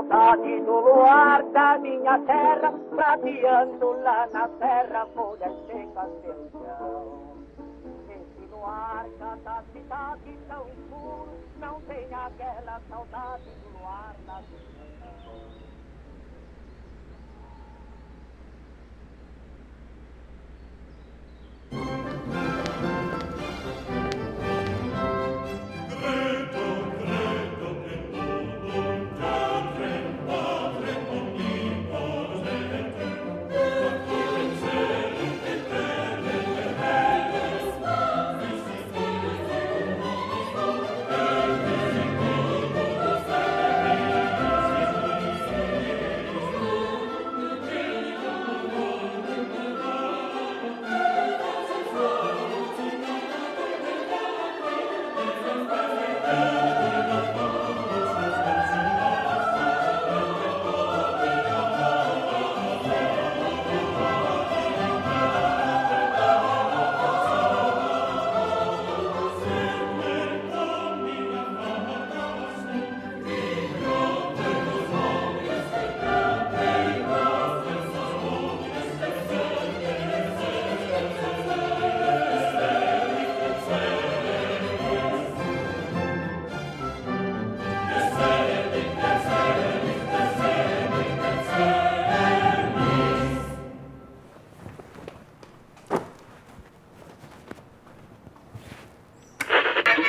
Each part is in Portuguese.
saudade do luar da minha terra, prateando lá na terra, folhas secas pelo chão. Esse luar cada cidade tão escuro, não tem aquela saudade do luar da minha terra.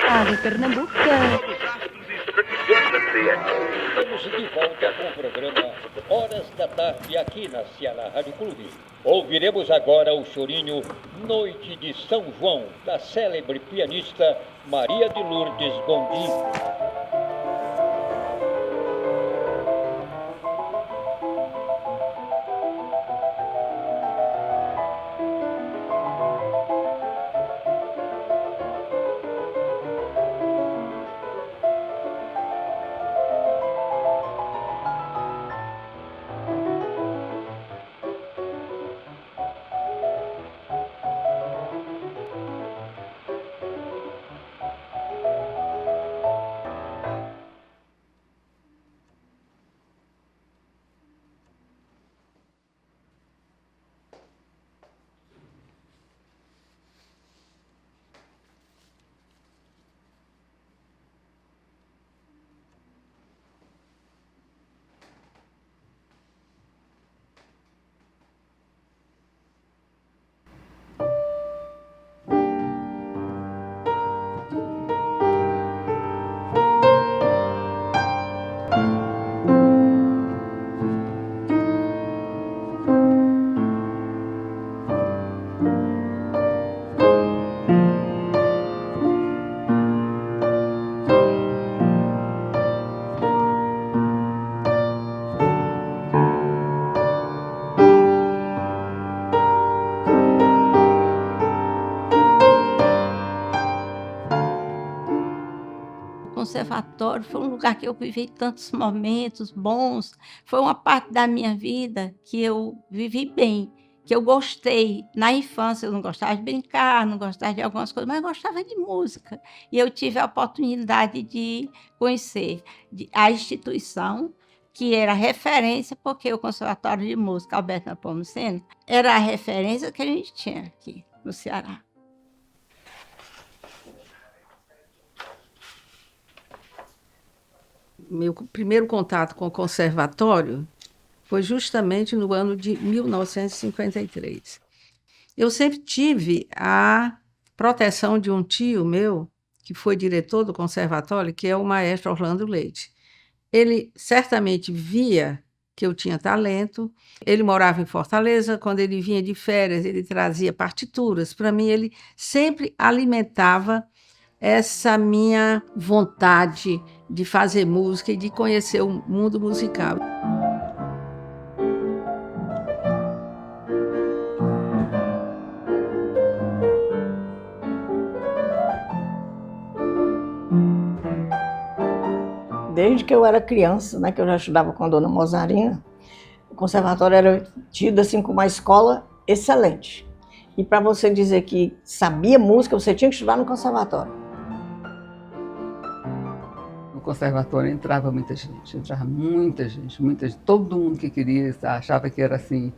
Rádio Pernambucana. Estamos de volta com o programa Horas da Tarde aqui na Ceará Rádio Clube. Ouviremos agora o chorinho Noite de São João, da célebre pianista Maria de Lourdes Gondim. Conservatório foi um lugar que eu vivi tantos momentos bons, foi uma parte da minha vida que eu vivi bem, que eu gostei. Na infância eu não gostava de brincar, não gostava de algumas coisas, mas eu gostava de música. E eu tive a oportunidade de conhecer a instituição, que era referência, porque o Conservatório de Música Alberto Nepomuceno era a referência que a gente tinha aqui no Ceará. Meu primeiro contato com o conservatório foi justamente no ano de 1953. Eu sempre tive a proteção de um tio meu, que foi diretor do conservatório, que é o maestro Orlando Leite. Ele certamente via que eu tinha talento. Ele morava em Fortaleza. Quando ele vinha de férias, ele trazia partituras. Para mim, ele sempre alimentava essa minha vontade de fazer música e de conhecer o mundo musical. Desde que eu era criança, né, que eu já estudava com a dona Mozarina, o conservatório era tido assim como uma escola excelente. E para você dizer que sabia música, você tinha que estudar no conservatório. No conservatório entrava muita gente, muita gente. Todo mundo que queria achava que era assim,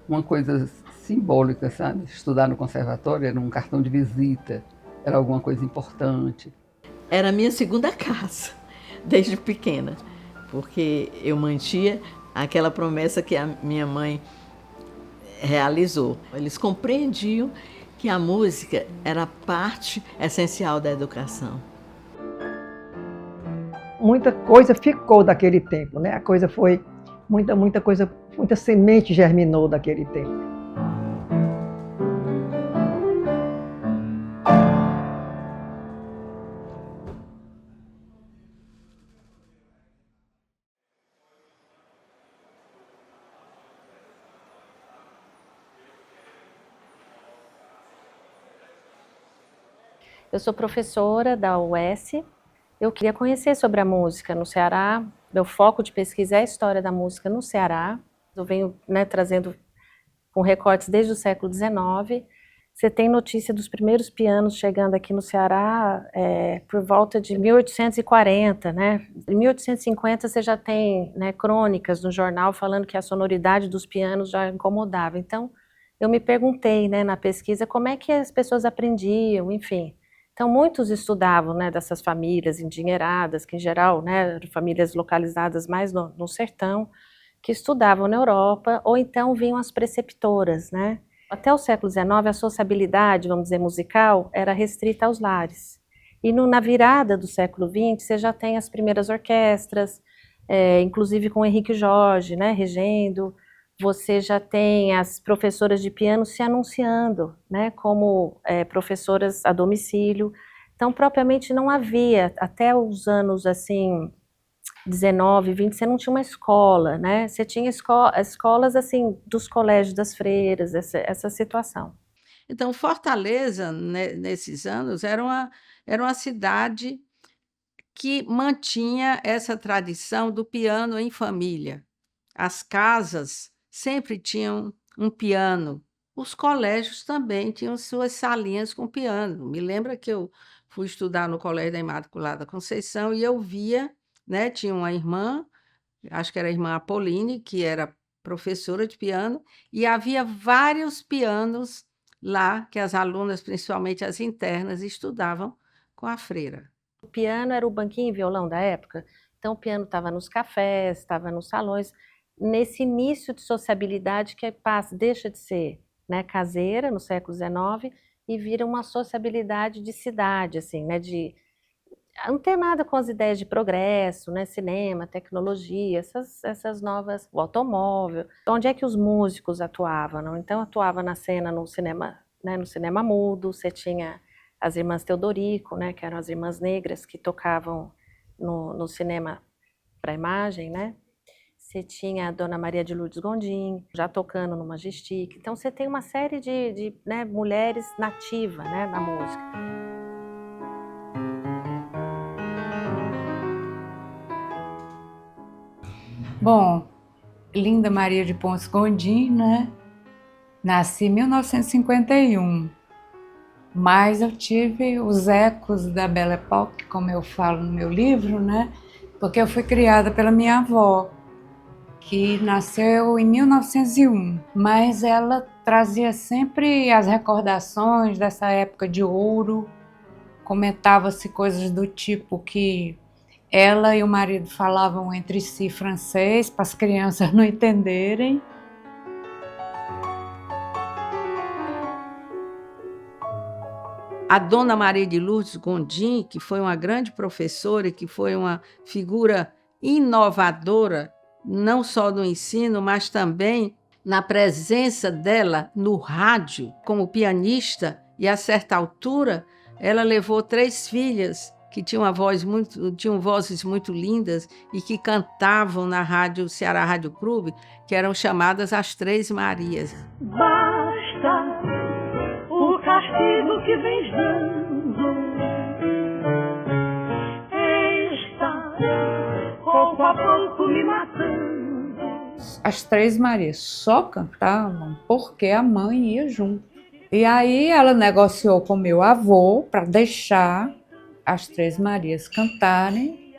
uma coisa simbólica, sabe? Estudar no conservatório era um cartão de visita, era alguma coisa importante. Era a minha segunda casa, desde pequena, porque eu mantinha aquela promessa que a minha mãe realizou. Eles compreendiam que a música era parte essencial da educação. Muita coisa ficou daquele tempo, né? A coisa foi, muita coisa, muita semente germinou daquele tempo. Eu sou professora da UES. Eu queria conhecer sobre a música no Ceará. Meu foco de pesquisa é a história da música no Ceará. Eu venho, né, trazendo com recortes desde o século XIX. Você tem notícia dos primeiros pianos chegando aqui no Ceará por volta de 1840, né? Em 1850 você já tem, né, crônicas no jornal falando que a sonoridade dos pianos já incomodava. Então, eu me perguntei, né, na pesquisa como é que as pessoas aprendiam, enfim. Então, muitos estudavam, né, dessas famílias endinheiradas, que em geral, né, eram famílias localizadas mais no sertão, que estudavam na Europa, ou então vinham as preceptoras, né? Até o século XIX, a sociabilidade, vamos dizer, musical, era restrita aos lares. E na virada do século XX, você já tem as primeiras orquestras, inclusive com Henrique Jorge, né, regendo. Você já tem as professoras de piano se anunciando, né, como professoras a domicílio. Então, propriamente não havia, até os anos assim, 19, 20, você não tinha uma escola, né? Você tinha escolas assim, dos colégios das freiras, essa situação. Então, Fortaleza, né, nesses anos, era uma cidade que mantinha essa tradição do piano em família. As casas sempre tinham um piano. Os colégios também tinham suas salinhas com piano. Me lembra que eu fui estudar no Colégio da Imaculada Conceição e eu via, né, tinha uma irmã, acho que era a irmã Apoline, que era professora de piano, e havia vários pianos lá que as alunas, principalmente as internas, estudavam com a freira. O piano era o banquinho e violão da época, então o piano estava nos cafés, estava nos salões, nesse início de sociabilidade que deixa de ser, né, caseira no século XIX e vira uma sociabilidade de cidade, assim, né, antenada com as ideias de progresso, né, cinema, tecnologia, essas novas, o automóvel. Onde é que os músicos atuavam? Não? Então atuava na cena no cinema, né, no cinema mudo. Você tinha as irmãs Teodorico, né, que eram as irmãs negras que tocavam no cinema para imagem, né? Você tinha a Dona Maria de Lourdes Gondim, já tocando no Majestic. Então, você tem uma série de né, mulheres nativas, né, na música. Bom, Linda Maria de Ponce Gondim, né? Nasci em 1951, mas eu tive os ecos da Belle Époque, como eu falo no meu livro, né? Porque eu fui criada pela minha avó, que nasceu em 1901, mas ela trazia sempre as recordações dessa época de ouro, comentava-se coisas do tipo que ela e o marido falavam entre si francês, para as crianças não entenderem. A Dona Maria de Lourdes Gondim, que foi uma grande professora e que foi uma figura inovadora, não só no ensino, mas também na presença dela no rádio como pianista, e a certa altura ela levou 3 filhas que tinham vozes muito lindas e que cantavam na rádio Ceará Rádio Clube, que eram chamadas as 3 Marias. Basta o castigo que vens dando, pouco a pouco me matando. As 3 Marias só cantavam porque a mãe ia junto. E aí ela negociou com meu avô para deixar as 3 Marias cantarem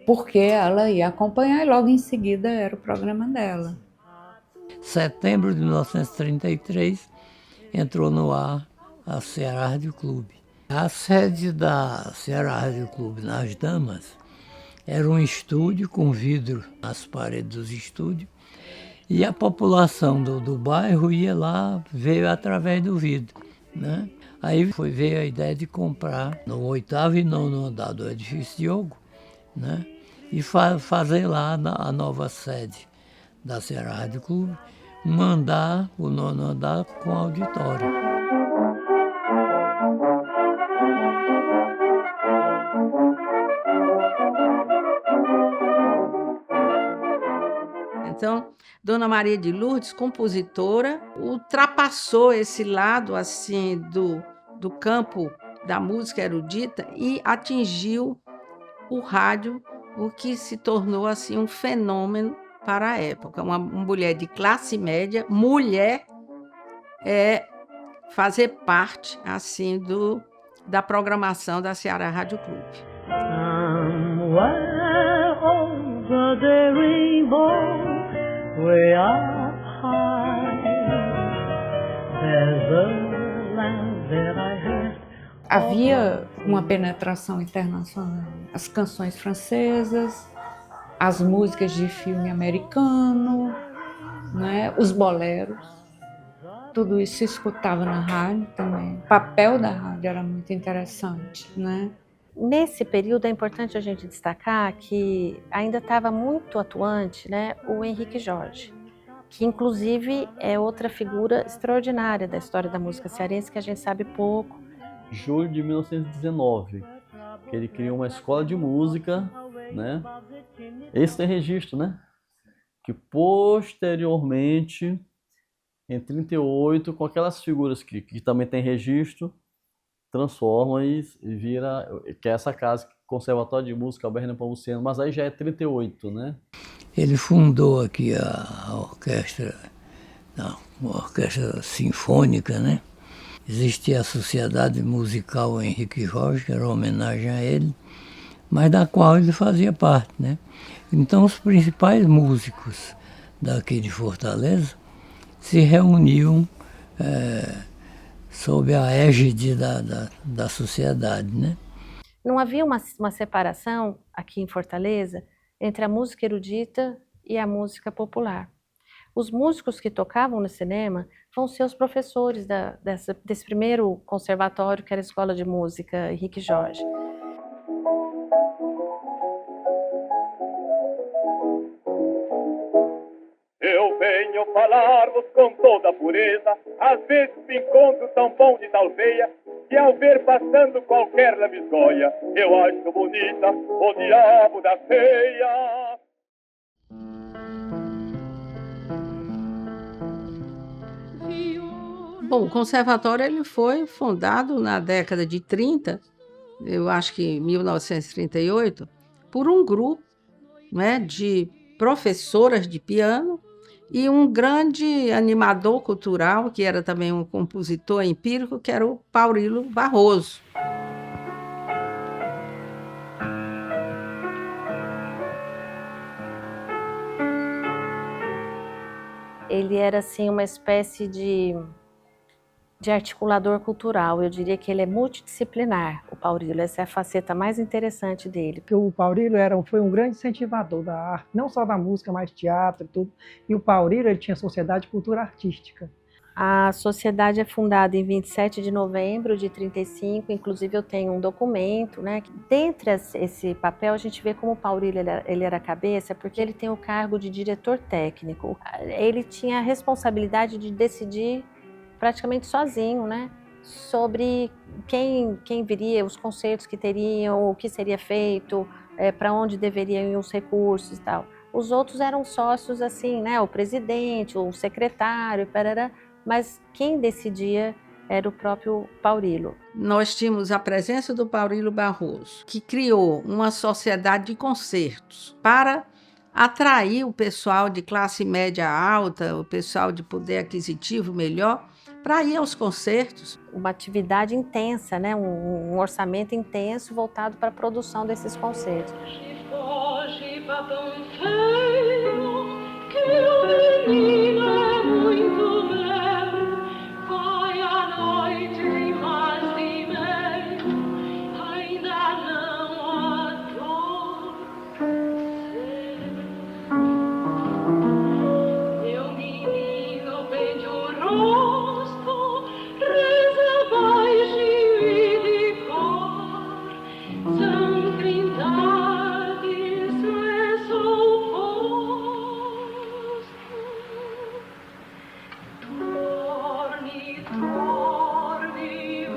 porque ela ia acompanhar e logo em seguida era o programa dela. Setembro de 1933, entrou no ar a Ceará Rádio Clube. A sede da Ceará Rádio Clube, nas Damas, era um estúdio com vidro nas paredes dos estúdios, e a população do bairro ia lá, veio através do vidro, né? Aí veio a ideia de comprar no 8º e 9º andar do edifício Diogo, né? E fazer lá a nova sede da Ceará Rádio Clube, um andar, o 9º andar, com auditório. Então, Dona Maria de Lourdes, compositora, ultrapassou esse lado assim do campo da música erudita e atingiu o rádio, o que se tornou assim um fenômeno para a época. Uma mulher de classe média, mulher, fazer parte assim da programação da Ceará Rádio Clube. Over the rainbow, way up high, there's a land that I heard. Havia uma penetração internacional. As canções francesas, as músicas de filme americano, né? Os boleros. Tudo isso se escutava na rádio também. O papel da rádio era muito interessante, né? Nesse período é importante a gente destacar que ainda estava muito atuante, né, o Henrique Jorge, que inclusive é outra figura extraordinária da história da música cearense que a gente sabe pouco. Julho de 1919, que ele criou uma escola de música, né? Esse tem registro, né? Que posteriormente, em 38, com aquelas figuras que também tem registro, transforma e vira, que é essa casa, Conservatório de Música Alberto Nepomuceno, mas aí já é 38, né? Ele fundou aqui a orquestra, uma orquestra sinfônica, né? Existia a Sociedade Musical Henrique Jorge, que era uma homenagem a ele, mas da qual ele fazia parte, né? Então os principais músicos daqui de Fortaleza se reuniam sob a égide da sociedade, né? Não havia uma separação aqui em Fortaleza entre a música erudita e a música popular. Os músicos que tocavam no cinema vão ser os professores desse primeiro conservatório, que era a Escola de Música Henrique Jorge. Eu venho falar-vos com toda a pureza, às vezes me encontro tão bom de tal veia, que ao ver passando qualquer lambisgoia, eu acho bonita o diabo da feia. Bom, o conservatório ele foi fundado na década de 30, eu acho que 1938, por um grupo, né, de professoras de piano e um grande animador cultural, que era também um compositor empírico, que era o Paurilo Barroso. Ele era assim uma espécie de articulador cultural. Eu diria que ele é multidisciplinar, o Paurilo. Essa é a faceta mais interessante dele. O Paurilo foi um grande incentivador da arte, não só da música, mas teatro e tudo. E o Paurilo ele tinha Sociedade de Cultura Artística. A sociedade é fundada em 27 de novembro de 35, inclusive eu tenho um documento, né? Dentre esse papel a gente vê como o Paurilo ele era a cabeça, porque ele tem o cargo de diretor técnico. Ele tinha a responsabilidade de decidir praticamente sozinho, né, sobre quem viria, os concertos que teriam, o que seria feito, para onde deveriam ir os recursos e tal. Os outros eram sócios assim, né, o presidente, o secretário, parará, mas quem decidia era o próprio Paurilo. Nós tínhamos a presença do Paurilo Barroso, que criou uma sociedade de concertos para atrair o pessoal de classe média alta, o pessoal de poder aquisitivo melhor, para ir aos concertos. Uma atividade intensa, né? Um orçamento intenso voltado para a produção desses concertos. papão feio, que o menino é muito meu, vai à noite em mais de meio, ainda não adormeceu. Meu menino pende o rosto, reza baixinho e de cor, são trindades, reza o posto. Torne, torne,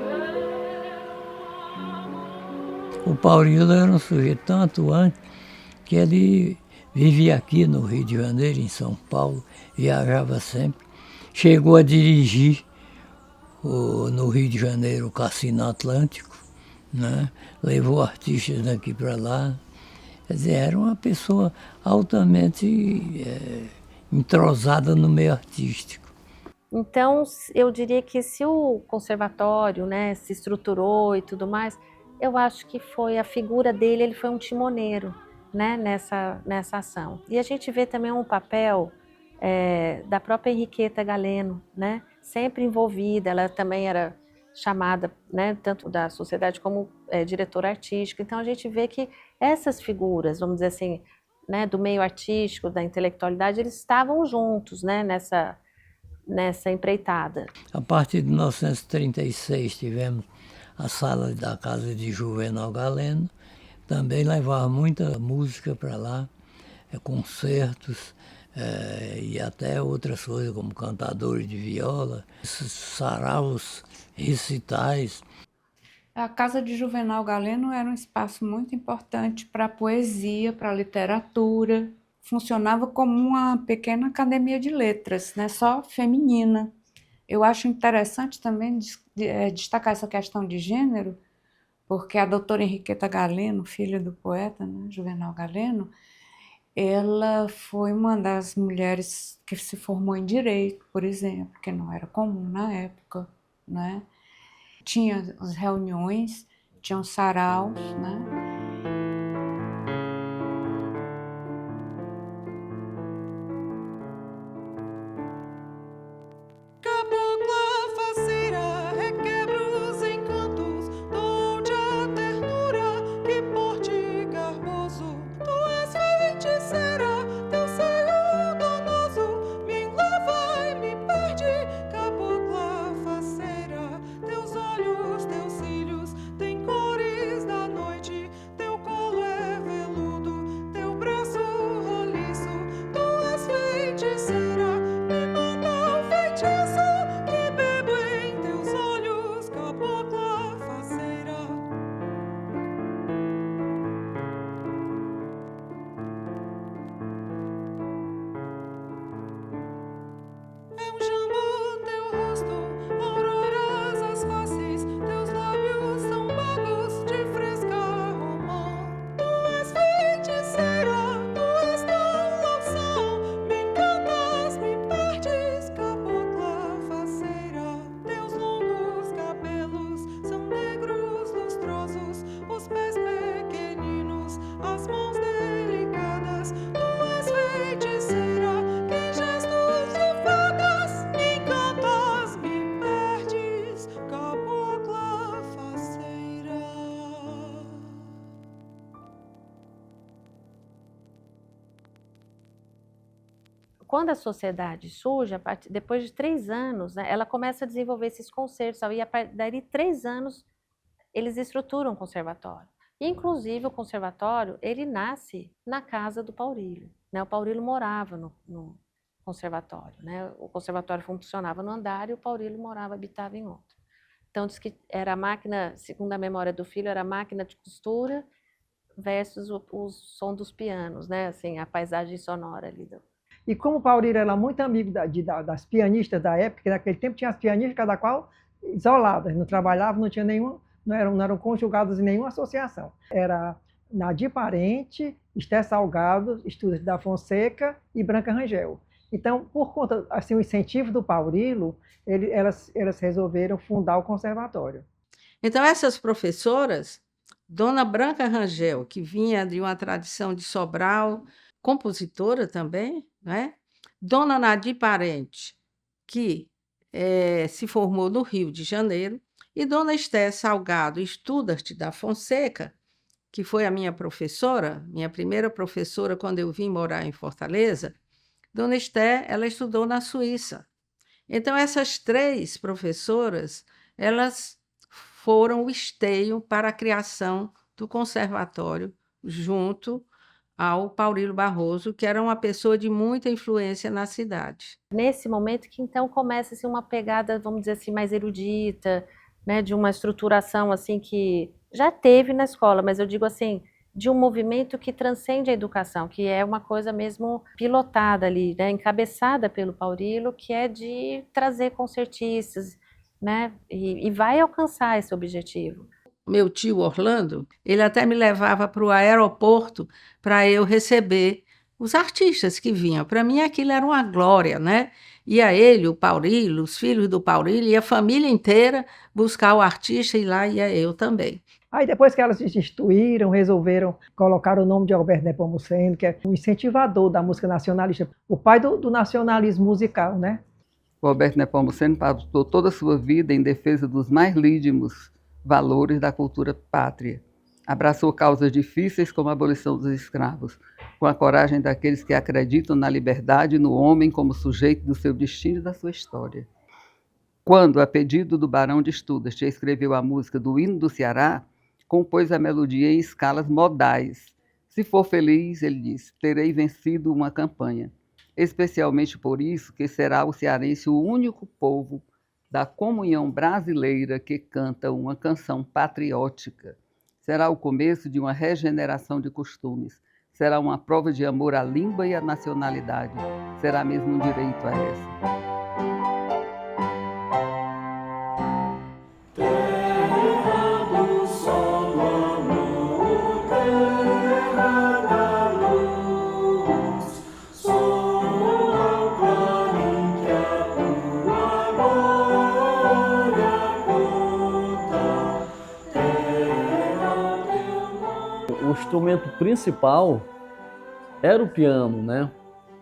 O Paurilo era um sujeito tão atuante que ele vivia aqui no Rio de Janeiro, em São Paulo, viajava sempre. Chegou a dirigir no Rio de Janeiro o Cassino Atlântico, né? Levou artistas daqui para lá. Quer dizer, era uma pessoa altamente entrosada no meio artístico. Então, eu diria que se o conservatório, né, se estruturou e tudo mais, eu acho que foi a figura dele, ele foi um timoneiro, né, nessa ação. E a gente vê também um papel da própria Henriqueta Galeno, né, sempre envolvida, ela também era chamada, né, tanto da sociedade como diretora artística. Então a gente vê que essas figuras, vamos dizer assim, né, do meio artístico, da intelectualidade, eles estavam juntos, né, nessa empreitada. A partir de 1936 tivemos a sala da casa de Juvenal Galeno, também levava muita música para lá, concertos e até outras coisas como cantadores de viola, saraus, recitais. A casa de Juvenal Galeno era um espaço muito importante para a poesia, para a literatura. Funcionava como uma pequena academia de letras, né, só feminina. Eu acho interessante também destacar essa questão de gênero, porque a doutora Henriqueta Galeno, filha do poeta, né, Juvenal Galeno, ela foi uma das mulheres que se formou em direito, por exemplo, que não era comum na época, né? Tinha as reuniões, tinham saraus, né? Quando a sociedade surge, depois de 3 anos, né, ela começa a desenvolver esses concertos, e daí 3 anos eles estruturam o conservatório. E, inclusive, o conservatório, ele nasce na casa do Paurilo, né? O Paurilo morava no conservatório, né? O conservatório funcionava no andar e o Paurilo habitava em outro. Então, diz que era a máquina, segundo a memória do filho, era a máquina de costura versus o som dos pianos, né? Assim, a paisagem sonora ali E como o Paurilo era muito amigo das pianistas da época, que naquele tempo tinha as pianistas, cada qual isoladas, não trabalhavam, não tinha nenhuma, não eram conjugadas em nenhuma associação. Era Nadir Parente, Esther Salgado, Estudos da Fonseca e Branca Rangel. Então, por conta, assim, o incentivo do Paurilo, elas resolveram fundar o conservatório. Então, essas professoras Dona Branca Rangel, que vinha de uma tradição de Sobral, compositora também, né? Dona Nadir Parente, que se formou no Rio de Janeiro, e Dona Esté Salgado Studart da Fonseca, que foi a minha professora, minha primeira professora quando eu vim morar em Fortaleza. Dona Esté, ela estudou na Suíça. Então, essas 3 professoras, elas foram o esteio para a criação do conservatório, junto ao Paulino Barroso, que era uma pessoa de muita influência na cidade. Nesse momento que então começa-se uma pegada, vamos dizer assim, mais erudita, né, de uma estruturação assim que já teve na escola, mas eu digo assim, de um movimento que transcende a educação, que é uma coisa mesmo pilotada ali, né, encabeçada pelo Paulino, que é de trazer concertistas, né, e vai alcançar esse objetivo. Meu tio Orlando, ele até me levava para o aeroporto para eu receber os artistas que vinham. Para mim aquilo era uma glória, né? Ia ele, o Paulino, os filhos do Paulino, e a família inteira buscar o artista, e lá ia eu também. Aí depois que elas se instituíram, resolveram colocar o nome de Alberto Nepomuceno, que é o incentivador da música nacionalista, o pai do nacionalismo musical, né? O Alberto Nepomuceno passou toda a sua vida em defesa dos mais lídimos valores da cultura pátria. Abraçou causas difíceis como a abolição dos escravos, com a coragem daqueles que acreditam na liberdade e no homem como sujeito do seu destino e da sua história. Quando, a pedido do Barão de Studart, escreveu a música do Hino do Ceará, compôs a melodia em escalas modais. Se for feliz, ele diz, terei vencido uma campanha. Especialmente por isso que será o cearense o único povo da comunhão brasileira que canta uma canção patriótica. Será o começo de uma regeneração de costumes. Será uma prova de amor à língua e à nacionalidade. Será mesmo um direito a essa. O instrumento principal era o piano, né?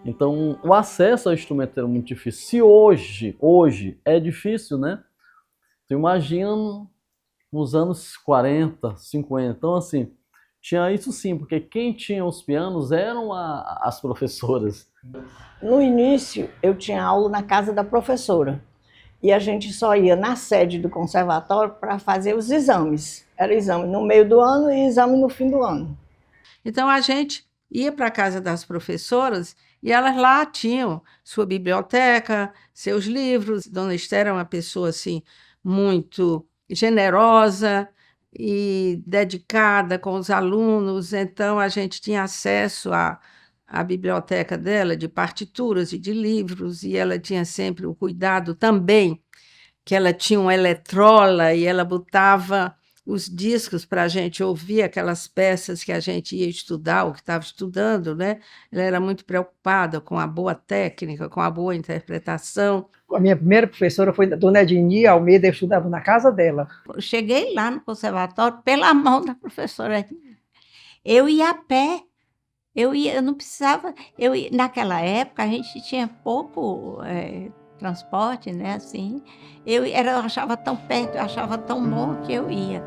Então, o acesso ao instrumento era muito difícil. Se hoje é difícil, né? Tu imagina nos anos 40, 50. Então, assim, tinha isso sim, porque quem tinha os pianos eram as professoras. No início, eu tinha aula na casa da professora. E a gente só ia na sede do conservatório para fazer os exames. Era exame no meio do ano e exame no fim do ano. Então, a gente ia para a casa das professoras e elas lá tinham sua biblioteca, seus livros. Dona Esther era uma pessoa assim, muito generosa e dedicada com os alunos. Então, a gente tinha acesso à biblioteca dela de partituras e de livros, e ela tinha sempre o cuidado também, que ela tinha uma eletrola e ela botava os discos para a gente ouvir aquelas peças que a gente ia estudar, ou que estava estudando, né? Ela era muito preocupada com a boa técnica, com a boa interpretação. A minha primeira professora foi a Dona Edni Almeida, eu estudava na casa dela. Eu cheguei lá no conservatório pela mão da professora. Eu ia a pé. Eu não precisava. Naquela época, a gente tinha pouco transporte, né? Assim, eu achava tão perto, eu achava tão bom que eu ia.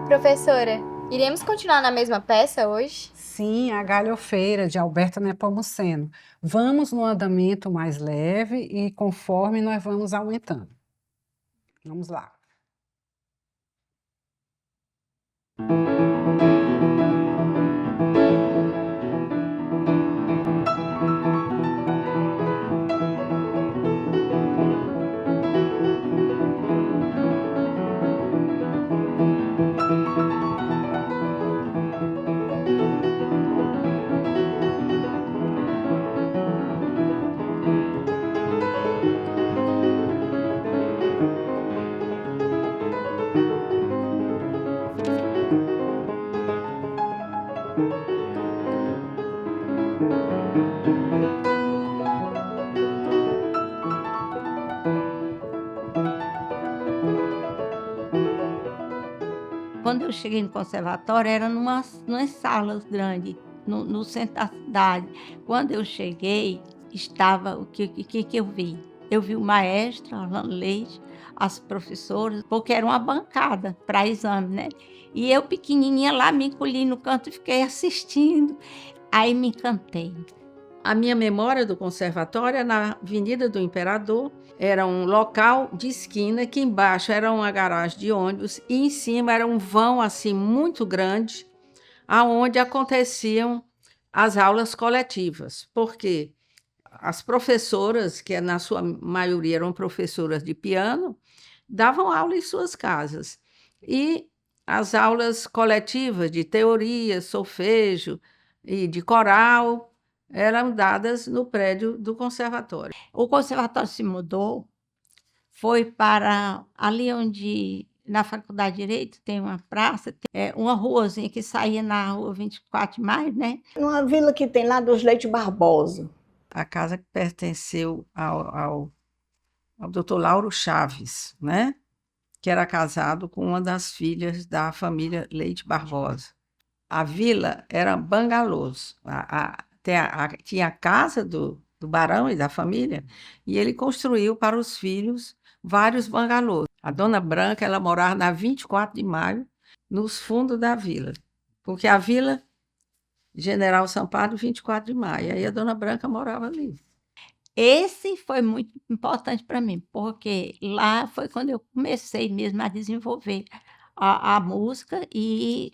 Professora, iremos continuar na mesma peça hoje? Sim, a Galhofeira, de Alberto Nepomuceno. Vamos no andamento mais leve e conforme nós vamos aumentando. Vamos lá. Quando eu cheguei no conservatório, era numas salas grandes, no centro da cidade. Quando eu cheguei, estava o que eu vi? Eu vi o maestro, Orlando Leite, as professoras, porque era uma bancada para exame, né? E eu, pequenininha, lá me encolhi no canto e fiquei assistindo. Aí me encantei. A minha memória do conservatório é na Avenida do Imperador. Era um local de esquina, que embaixo era uma garagem de ônibus e em cima era um vão assim muito grande, aonde aconteciam as aulas coletivas, porque as professoras, que na sua maioria eram professoras de piano, davam aula em suas casas. E as aulas coletivas de teoria, solfejo e de coral eram dadas no prédio do conservatório. O conservatório se mudou, foi para ali onde, na Faculdade de Direito, tem uma praça, uma ruazinha que saía na rua 24 de Maio, né? Numa vila que tem lá dos Leite Barbosa. A casa que pertenceu ao Dr. Lauro Chaves, né? Que era casado com uma das filhas da família Leite Barbosa. A vila era bangalôs. Tinha a casa do barão e da família, e ele construiu para os filhos vários bangalôs. A Dona Branca, ela morava na 24 de Maio, nos fundos da vila, porque a vila General Sampaio, 24 de Maio, aí a Dona Branca morava ali. Esse foi muito importante para mim, porque lá foi quando eu comecei mesmo a desenvolver a música e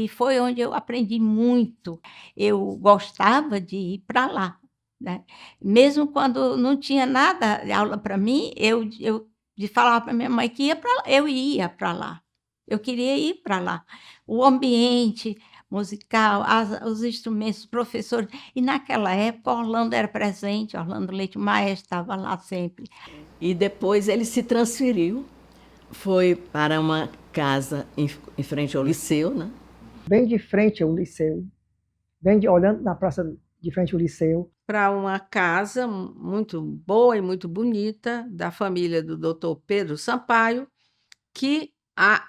foi onde eu aprendi muito. Eu gostava de ir para lá, né? Mesmo quando não tinha nada de aula para mim, eu falava para minha mãe que ia para lá, eu ia para lá. Eu queria ir para lá. O ambiente musical, os instrumentos, os professores. E naquela época, Orlando era presente, Orlando Leite, o maestro, estava lá sempre. E depois ele se transferiu, foi para uma casa em frente ao liceu, né? Bem de frente ao liceu, olhando na praça de frente ao liceu. Para uma casa muito boa e muito bonita, da família do Dr. Pedro Sampaio, que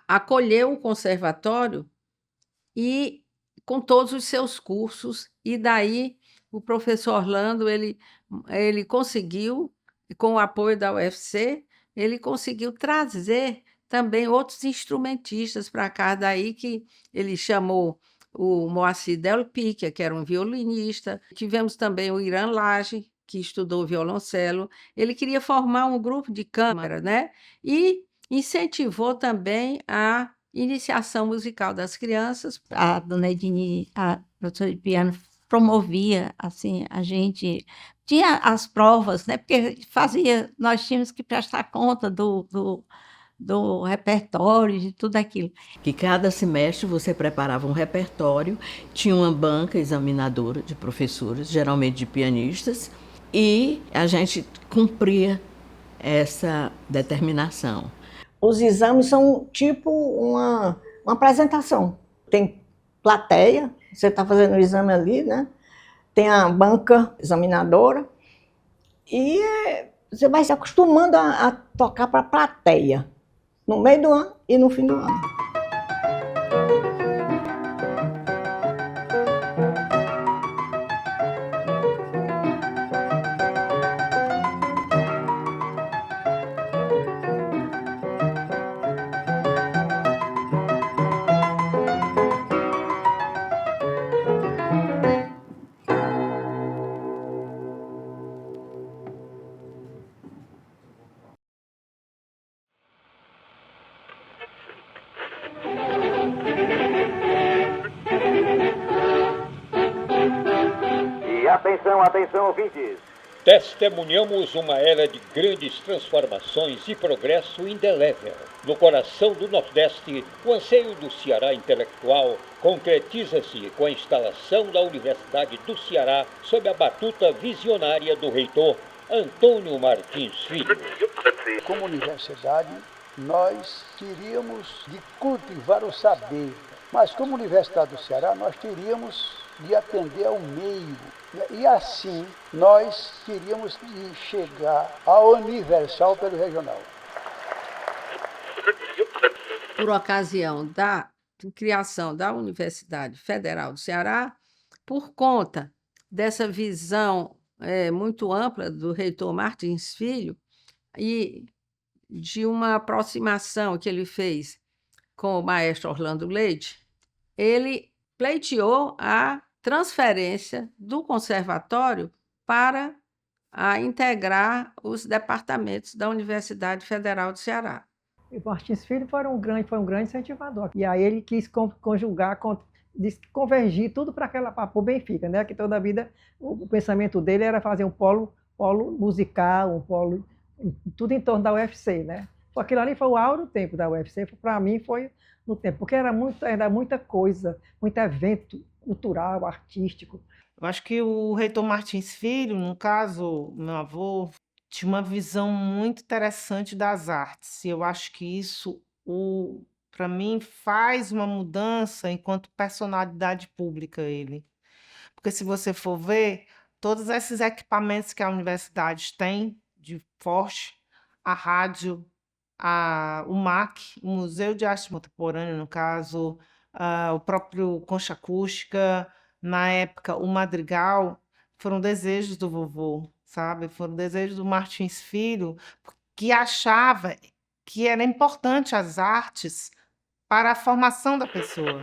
acolheu o conservatório e com todos os seus cursos, e daí o professor Orlando, ele conseguiu, com o apoio da UFC, ele conseguiu trazer também outros instrumentistas para cá, daí que ele chamou o Moacir Del Picchia, que era um violinista. Tivemos também o Irã Lage, que estudou violoncelo. Ele queria formar um grupo de câmara, né? E incentivou também a iniciação musical das crianças. A dona Edine, a professora de piano, promovia, assim, a gente tinha as provas, né? Porque nós tínhamos que prestar conta do repertório, de tudo aquilo. Que cada semestre você preparava um repertório, tinha uma banca examinadora de professores, geralmente de pianistas, e a gente cumpria essa determinação. Os exames são tipo uma apresentação. Tem plateia, você está fazendo o exame ali, né? Tem a banca examinadora e você vai se acostumando a tocar para a plateia, no meio do ano e no fim do ano. Atenção, ouvintes. Testemunhamos uma era de grandes transformações e progresso indelével. No coração do Nordeste, o anseio do Ceará intelectual concretiza-se com a instalação da Universidade do Ceará sob a batuta visionária do reitor Antônio Martins Filho. Como universidade, nós teríamos de cultivar o saber, mas como Universidade do Ceará, nós teríamos de atender ao meio. E assim, nós teríamos de chegar ao universal pelo regional. por ocasião da criação da Universidade Federal do Ceará, por conta dessa visão muito ampla do reitor Martins Filho e de uma aproximação que ele fez com o maestro Orlando Leite, ele pleiteou a transferência do conservatório para integrar os departamentos da Universidade Federal do Ceará. E o Martins Filho foi um grande incentivador. E aí ele quis conjugar, convergir tudo para o Benfica, né? Que toda a vida o pensamento dele era fazer um polo musical, um polo, tudo em torno da UFC, né? Aquilo ali foi o áureo tempo da UFC, para mim foi no tempo, porque era muita coisa, muito evento cultural, artístico. Eu acho que o reitor Martins Filho, no caso, meu avô, tinha uma visão muito interessante das artes. E eu acho que isso, para mim, faz uma mudança enquanto personalidade pública ele. Porque se você for ver, todos esses equipamentos que a universidade tem de forte, a rádio, o MAC, o Museu de Arte Contemporânea, no caso, o próprio Concha Acústica, na época, o Madrigal, foram desejos do vovô, sabe? Foram desejos do Martins Filho, que achava que era importante as artes para a formação da pessoa.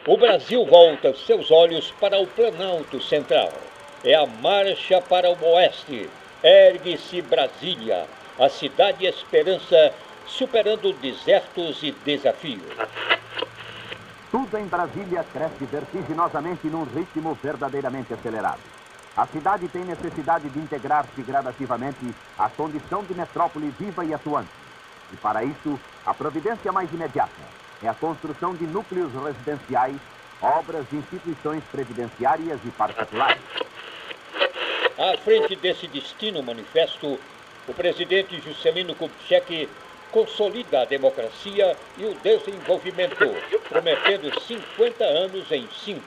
O Brasil volta seus olhos para o Planalto Central. É a marcha para o Oeste. Ergue-se Brasília, a cidade esperança, superando desertos e desafios. Tudo em Brasília cresce vertiginosamente num ritmo verdadeiramente acelerado. A cidade tem necessidade de integrar-se gradativamente à condição de metrópole viva e atuante. E para isso, a providência mais imediata é a construção de núcleos residenciais, obras de instituições previdenciárias e particulares. À frente desse destino manifesto, o presidente Juscelino Kubitschek consolida a democracia e o desenvolvimento, prometendo 50 anos em 5.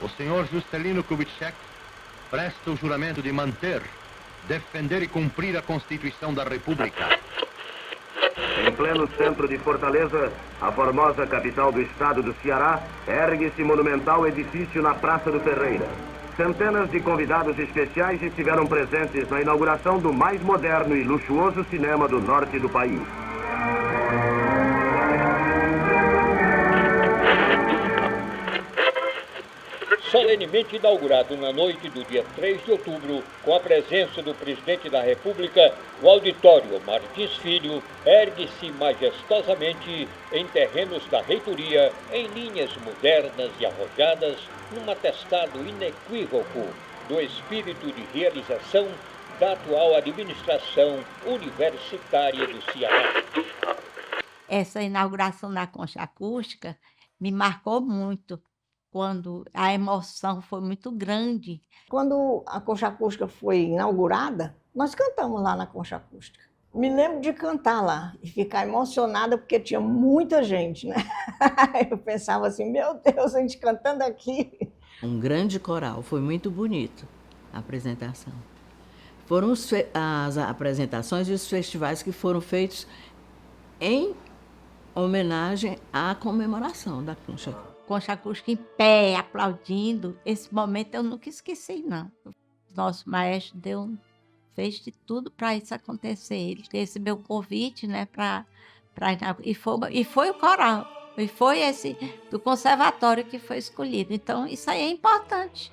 O senhor Juscelino Kubitschek presta o juramento de manter, defender e cumprir a Constituição da República. Em pleno centro de Fortaleza, a formosa capital do estado do Ceará, ergue-se monumental edifício na Praça do Ferreira. Centenas de convidados especiais estiveram presentes na inauguração do mais moderno e luxuoso cinema do norte do país. Solenemente inaugurado na noite do dia 3 de outubro, com a presença do presidente da República, o auditório Martins Filho ergue-se majestosamente em terrenos da reitoria, em linhas modernas e arrojadas, num atestado inequívoco do espírito de realização da atual administração universitária do Ceará. Essa inauguração da Concha Acústica me marcou muito, quando a emoção foi muito grande. Quando a Concha Acústica foi inaugurada, nós cantamos lá na Concha Acústica. Me lembro de cantar lá e ficar emocionada porque tinha muita gente, né? Eu pensava assim, meu Deus, a gente cantando aqui. Um grande coral, foi muito bonito a apresentação. Foram as apresentações e os festivais que foram feitos em homenagem à comemoração da Concha Acústica. Concha Acústica em pé, aplaudindo. Esse momento eu nunca esqueci, não. Nosso maestro fez de tudo para isso acontecer. Ele recebeu o convite, né, e foi o coral. E foi esse do conservatório que foi escolhido. Então, isso aí é importante.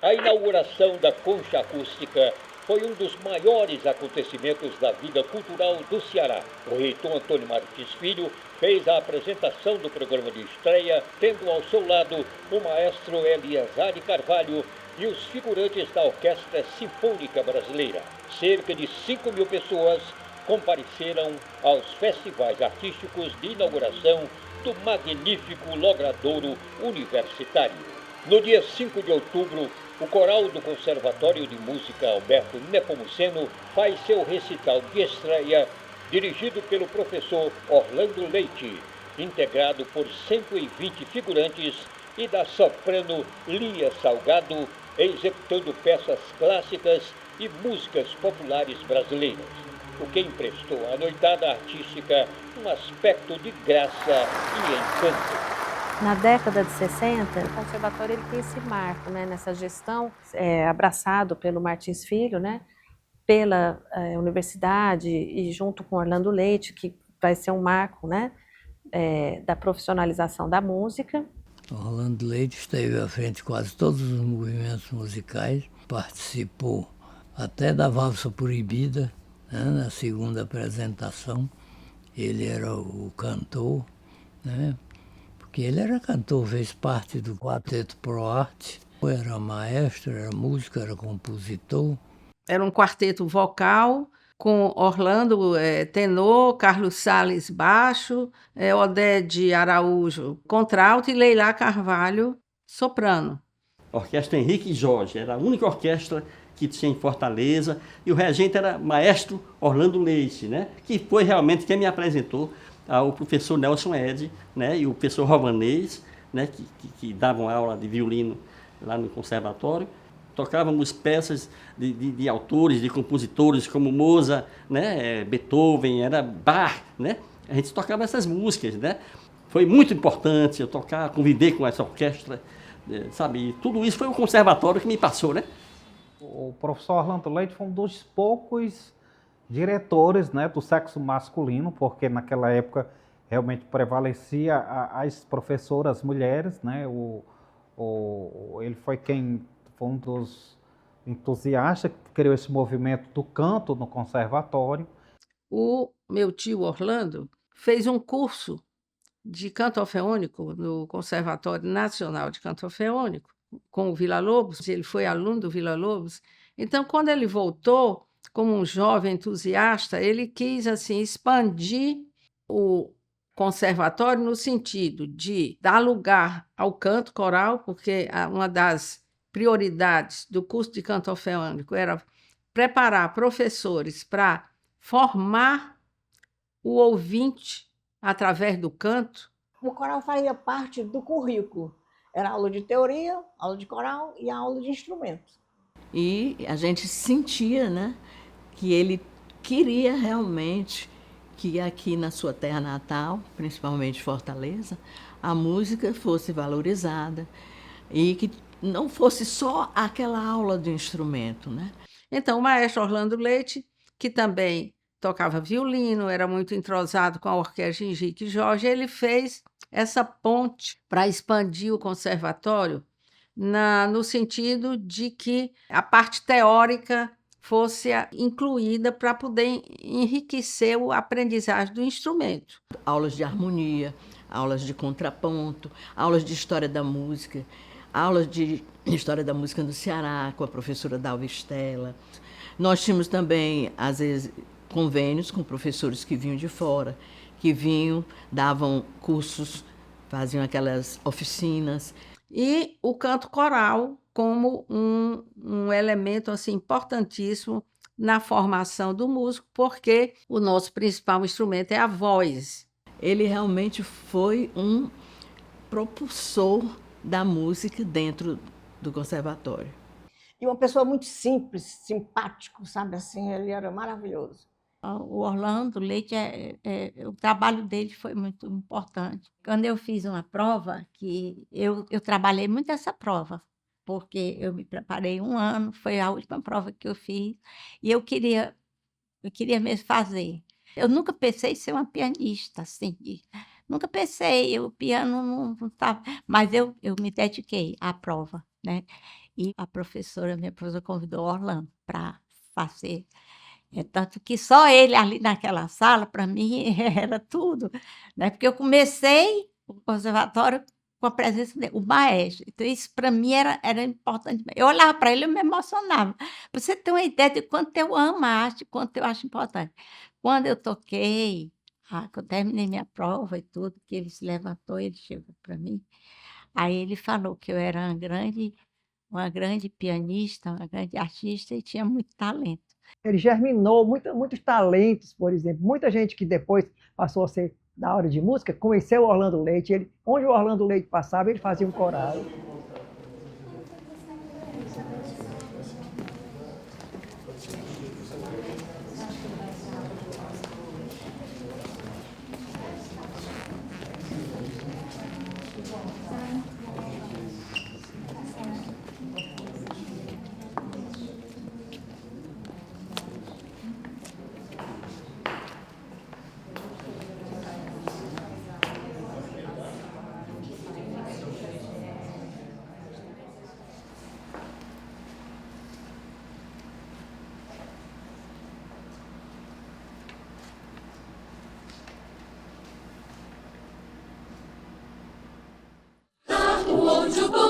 A inauguração da Concha Acústica foi um dos maiores acontecimentos da vida cultural do Ceará. O reitor Antônio Martins Filho fez a apresentação do programa de estreia, tendo ao seu lado o maestro Eliazar de Carvalho e os figurantes da Orquestra Sinfônica Brasileira. Cerca de 5.000 pessoas compareceram aos festivais artísticos de inauguração do magnífico Logradouro Universitário. No dia 5 de outubro, o coral do Conservatório de Música Alberto Nepomuceno faz seu recital de estreia, dirigido pelo professor Orlando Leite, integrado por 120 figurantes e da soprano Lia Salgado, executando peças clássicas e músicas populares brasileiras. o que emprestou à noitada artística um aspecto de graça e encanto. Na década de 60, o conservatório ele tem esse marco, né, nessa gestão, abraçado pelo Martins Filho, né, pela universidade e junto com Orlando Leite, que vai ser um marco, né, da profissionalização da música. Orlando Leite esteve à frente de quase todos os movimentos musicais, participou até da Valsa Proibida, né, na segunda apresentação. Ele era o cantor, né, porque ele era cantor, fez parte do Quarteto Pro Arte, era maestro, era músico, era compositor. Era um quarteto vocal, com Orlando tenor, Carlos Salles baixo, Odede Araújo contralto e Leila Carvalho soprano. Orquestra Henrique Jorge, era a única orquestra que tinha em Fortaleza, e o regente era maestro Orlando Leite, né? Que foi realmente quem me apresentou ao professor Nelson Ed, né? E o professor Rovanês, né? Que davam aula de violino lá no conservatório. Tocávamos peças de autores, de compositores como Mozart, né? Beethoven, era Bach, né? A gente tocava essas músicas, né? Foi muito importante eu tocar, conviver com essa orquestra, sabe? E tudo isso foi o conservatório que me passou, né? O professor Orlando Leite foi um dos poucos diretores, né, do sexo masculino, porque naquela época realmente prevalecia as professoras mulheres, né? Ele foi um dos entusiastas que criou esse movimento do canto no conservatório. O meu tio Orlando fez um curso de canto orfeônico no Conservatório Nacional de Canto Orfeônico com o Villa-Lobos. Ele foi aluno do Villa-Lobos. Então, quando ele voltou como um jovem entusiasta, ele quis assim expandir o conservatório no sentido de dar lugar ao canto coral, porque uma das prioridades do curso de canto orfeônico era preparar professores para formar o ouvinte através do canto. O coral fazia parte do currículo. Era aula de teoria, aula de coral e aula de instrumentos. E a gente sentia, né, que ele queria realmente que aqui na sua terra natal, principalmente Fortaleza, a música fosse valorizada e que não fosse só aquela aula de instrumento, né? Então, o maestro Orlando Leite, que também tocava violino, era muito entrosado com a orquestra Henrique Jorge, ele fez essa ponte para expandir o conservatório no sentido de que a parte teórica fosse incluída para poder enriquecer a aprendizagem do instrumento. Aulas de harmonia, aulas de contraponto, aulas de história da música, aulas de história da música no Ceará, com a professora Dalva Estela. Nós tínhamos também, às vezes, convênios com professores que vinham de fora, que vinham, davam cursos, faziam aquelas oficinas. E o canto coral como um elemento assim, importantíssimo na formação do músico, porque o nosso principal instrumento é a voz. Ele realmente foi um propulsor da música dentro do conservatório. E uma pessoa muito simples, simpático, sabe assim, ele era maravilhoso. O Orlando Leite, o trabalho dele foi muito importante. Quando eu fiz uma prova, que eu trabalhei muito essa prova, porque eu me preparei 1 ano, foi a última prova que eu fiz, e eu queria mesmo fazer. Eu nunca pensei em ser uma pianista, assim, nunca pensei, o piano não estava, mas eu me dediquei à prova, né? E minha professora convidou o Orlando para fazer. Tanto que só ele ali naquela sala, para mim, era tudo, né? Porque eu comecei o conservatório com a presença dele, o maestro. Então, isso para mim era importante. Eu olhava para ele e me emocionava. Pra você ter uma ideia de quanto eu amo a arte, quanto eu acho importante. Quando eu toquei, que eu terminei minha prova e tudo, que ele se levantou, ele chegou para mim, aí ele falou que eu era uma grande pianista, uma grande artista e tinha muito talento. Ele germinou muitos talentos, por exemplo. Muita gente que depois passou a ser da área de música conheceu o Orlando Leite. Onde o Orlando Leite passava, ele fazia um coral.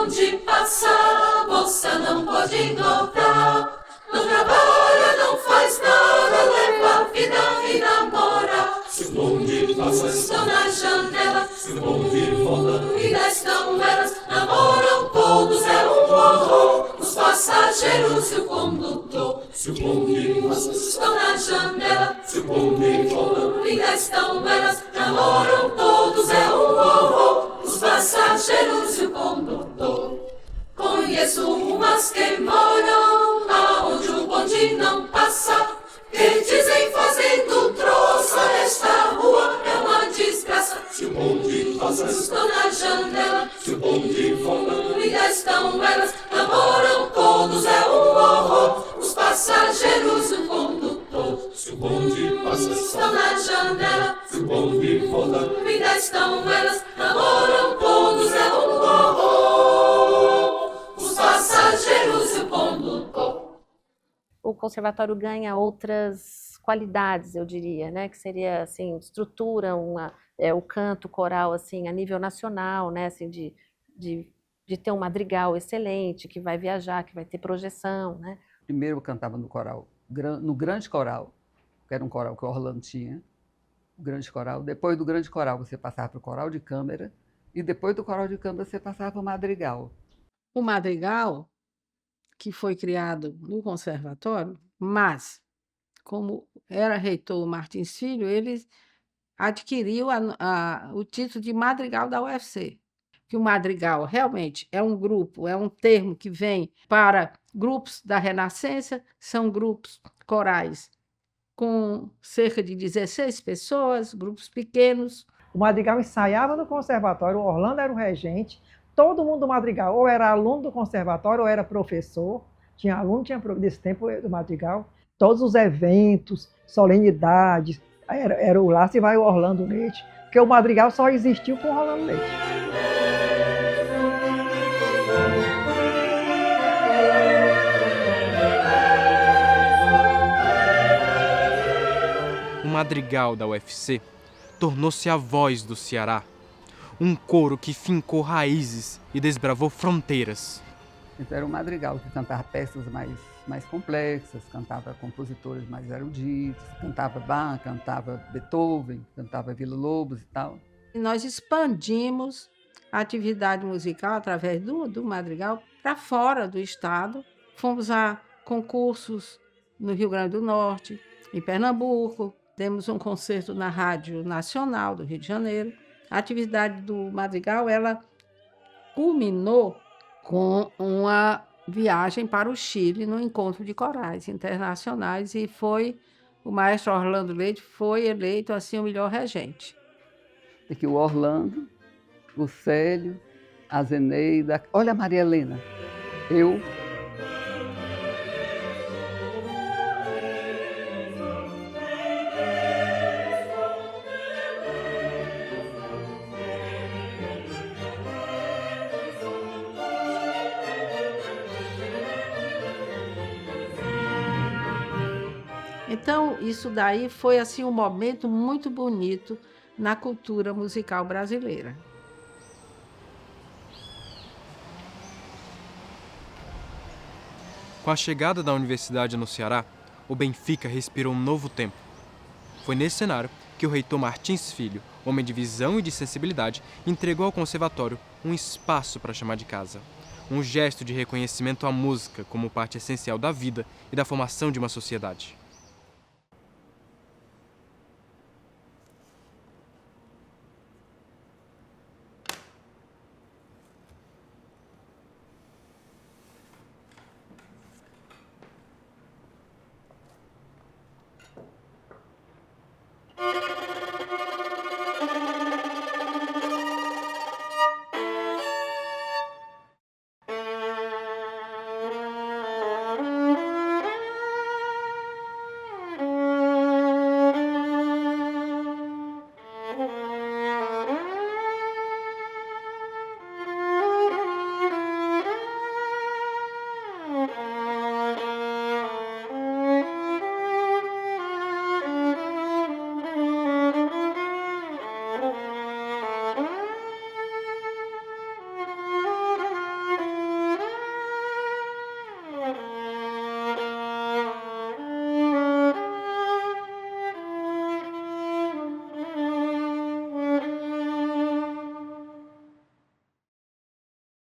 bonde passa, a moça não pode ignorar. Não trabalha, não faz nada, leva a vida e namora. Se o bonde passa, estão na janela. Se o bonde volta, e destam elas. Namoram todos, é um horror. Os passageiros e o condutor. Se o bonde passa, estão na janela. Se o bonde volta, e destam elas. Namoram todos, é um horror. Os passageiros e o condutor. Conheço umas que moram aonde o bonde não passa, que dizem fazendo troça, esta rua é uma desgraça. Se o bonde passa, estão na janela. Se o bonde volta, e estão elas. Namoram todos, é um horror. Os passageiros e o condutor. Se o bonde passa, estão na janela. Se o bonde volta, e estão elas. Namoram todos, é um horror. Os passageiros e o condutor. O conservatório ganha outras qualidades, eu diria, né? Que seria assim, estrutura, o canto coral assim, a nível nacional, né? Assim, de ter um madrigal excelente, que vai viajar, que vai ter projeção, né? Primeiro eu cantava no coral, no grande coral, que era um coral que o Orlando tinha, o grande coral. Depois do grande coral você passava para o coral de câmara, e depois do coral de câmara você passava para o madrigal. O madrigal, que foi criado no conservatório, mas, como era reitor Martins Filho, ele adquiriu o título de madrigal da UFC. Que o madrigal realmente é um grupo, é um termo que vem para grupos da Renascença, são grupos corais com cerca de 16 pessoas, grupos pequenos. O madrigal ensaiava no conservatório, o Orlando era o regente, todo mundo do madrigal ou era aluno do conservatório ou era professor, tinha aluno, tinha desse tempo do madrigal, todos os eventos, solenidades, era o Lá se vai o Orlando Leite, porque o madrigal só existiu com o Orlando Leite. O madrigal da UFC tornou-se a voz do Ceará, um coro que fincou raízes e desbravou fronteiras. Então era um madrigal que cantava peças mais complexas, cantava compositores mais eruditos, cantava Bach, cantava Beethoven, cantava Villa-Lobos e tal. E nós expandimos a atividade musical através do madrigal para fora do estado. Fomos a concursos no Rio Grande do Norte, em Pernambuco, demos um concerto na Rádio Nacional do Rio de Janeiro. A atividade do madrigal, ela culminou com uma viagem para o Chile no encontro de corais internacionais e o maestro Orlando Leite foi eleito assim o melhor regente. Aqui o Orlando, o Célio, a Zeneida, olha a Maria Helena, eu. Então, isso daí foi assim um momento muito bonito na cultura musical brasileira. Com a chegada da universidade no Ceará, o Benfica respirou um novo tempo. Foi nesse cenário que o reitor Martins Filho, homem de visão e de sensibilidade, entregou ao conservatório um espaço para chamar de casa. Um gesto de reconhecimento à música como parte essencial da vida e da formação de uma sociedade.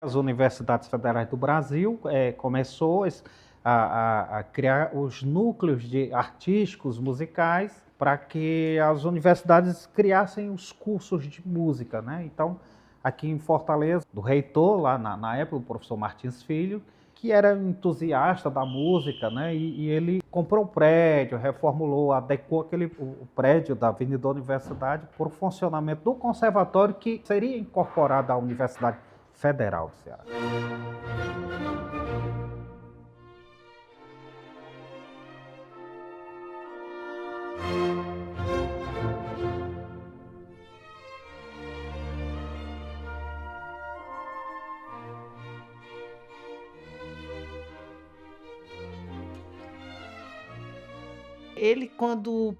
As universidades federais do Brasil começou a criar os núcleos artísticos, musicais, para que as universidades criassem os cursos de música, né? Então, aqui em Fortaleza, do reitor, lá na época, o professor Martins Filho, que era entusiasta da música, né? E ele comprou um prédio, reformulou, adequou o prédio da Avenida da Universidade para o funcionamento do conservatório, que seria incorporado à Universidade Federal do Ceará. Ele, quando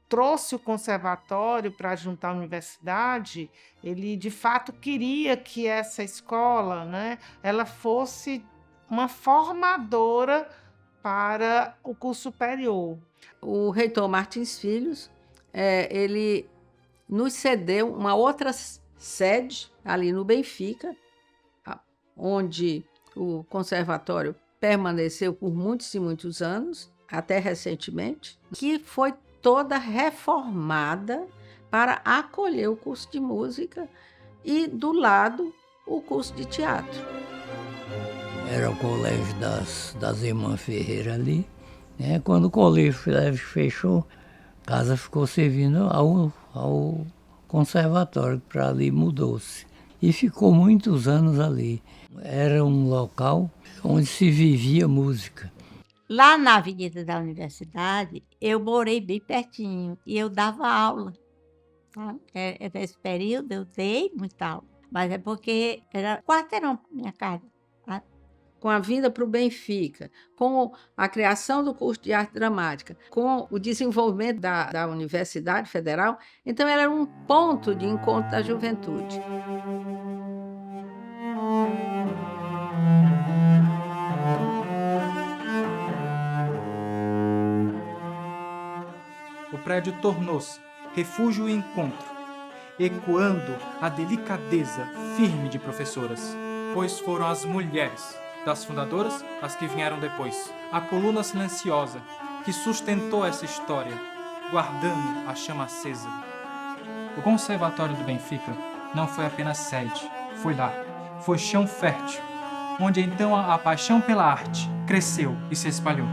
trouxe o conservatório para juntar a universidade, ele de fato queria que essa escola, né, ela fosse uma formadora para o curso superior. O reitor Martins Filho, ele nos cedeu uma outra sede ali no Benfica, onde o conservatório permaneceu por muitos e muitos anos, até recentemente, que foi toda reformada para acolher o curso de música e, do lado, o curso de teatro. Era o colégio das Irmãs Ferreira ali, né? Quando o colégio fechou, a casa ficou servindo ao conservatório, para ali mudou-se. E ficou muitos anos ali. Era um local onde se vivia música. Lá na Avenida da Universidade, eu morei bem pertinho e eu dava aula. Tá? Nesse período eu dei muita aula, mas é porque era quarteirão para minha casa. Tá? Com a vinda para o Benfica, com a criação do curso de arte dramática, com o desenvolvimento da Universidade Federal, então ela era um ponto de encontro da juventude. O prédio tornou-se refúgio e encontro, ecoando a delicadeza firme de professoras, pois foram as mulheres, das fundadoras as que vieram depois, a coluna silenciosa que sustentou essa história, guardando a chama acesa. O Conservatório do Benfica não foi apenas sede, foi lá, foi chão fértil, onde então a paixão pela arte cresceu e se espalhou.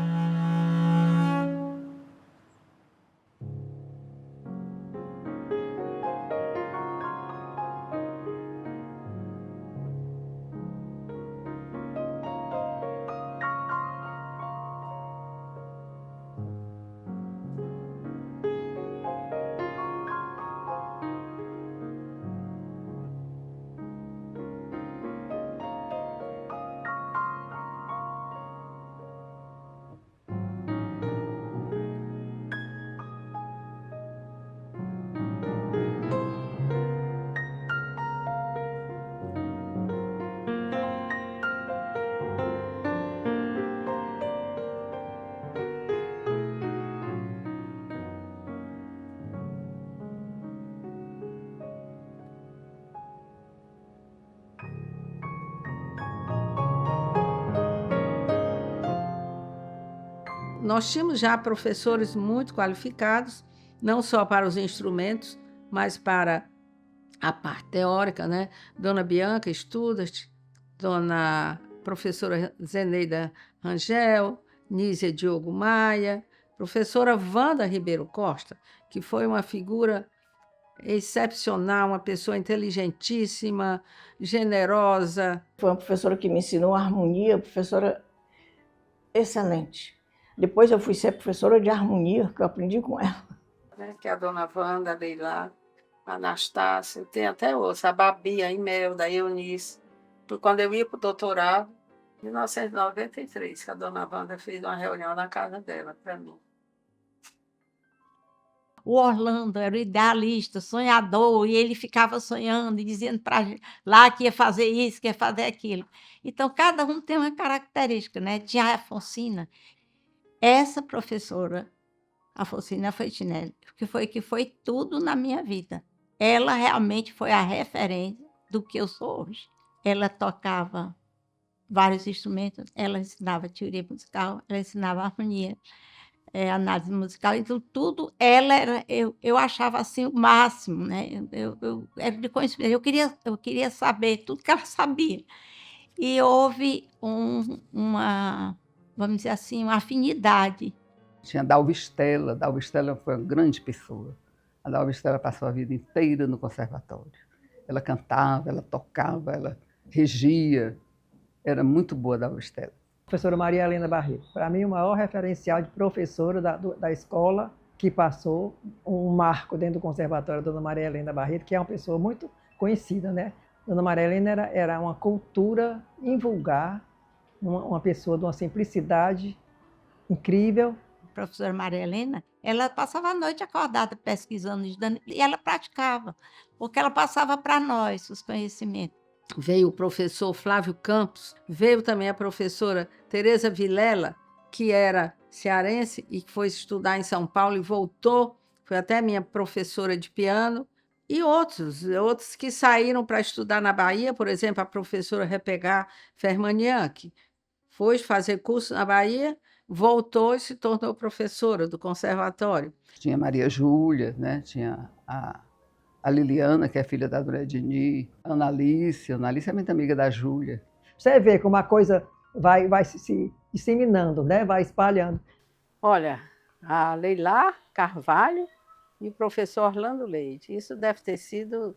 Nós tínhamos já professores muito qualificados, não só para os instrumentos, mas para a parte teórica, né? Dona Bianca Studart, dona professora Zeneida Rangel, Nízia Diogo Maia, professora Wanda Ribeiro Costa, que foi uma figura excepcional, uma pessoa inteligentíssima, generosa. Foi uma professora que me ensinou harmonia, professora excelente. Depois eu fui ser professora de harmonia, que eu aprendi com ela. Que é a dona Wanda, a Leila, a Anastácia, tem até outra, a Babi, a Imelda, a Eunice. Quando eu ia para o doutorado, em 1993, que a dona Wanda fez uma reunião na casa dela para mim. O Orlando era o idealista, sonhador, e ele ficava sonhando e dizendo para lá que ia fazer isso, que ia fazer aquilo. Então, cada um tem uma característica, né? Tinha a Afonsina. Essa professora, Afonsina Feitinelli, que foi tudo na minha vida. Ela realmente foi a referência do que eu sou hoje. ela tocava vários instrumentos, ela ensinava teoria musical, ela ensinava harmonia, análise musical, então tudo ela era, eu achava assim o máximo, né? Eu era de conhecimento, eu queria saber tudo que ela sabia. E houve uma, vamos dizer assim, uma afinidade. Tinha Dalva Estela. Dalva Estela foi uma grande pessoa. A Dalva Estela passou a vida inteira no conservatório. Ela cantava, ela tocava, ela regia. Era muito boa a Dalva Estela. Professora Maria Helena Barreto, para mim o maior referencial de professora da escola que passou um marco dentro do conservatório, Dona Maria Helena Barreto, que é uma pessoa muito conhecida, né? Dona Maria Helena era uma cultura invulgar, uma pessoa de uma simplicidade incrível. A professora Maria Helena, ela passava a noite acordada pesquisando, estudando, e ela praticava, porque ela passava para nós os conhecimentos. Veio o professor Flávio Campos, veio também a professora Tereza Vilela, que era cearense e que foi estudar em São Paulo e voltou, foi até minha professora de piano, e outros que saíram para estudar na Bahia, por exemplo, a professora Repegar Fermanian, que foi fazer curso na Bahia, voltou e se tornou professora do conservatório. Tinha Maria Júlia, né? Tinha a Liliana, que é filha da Dona Edini, a Ana Alice é muito amiga da Júlia. Você vê como a coisa vai se disseminando, né? Vai espalhando. Olha, a Leila Carvalho e o professor Orlando Leite. Isso deve ter sido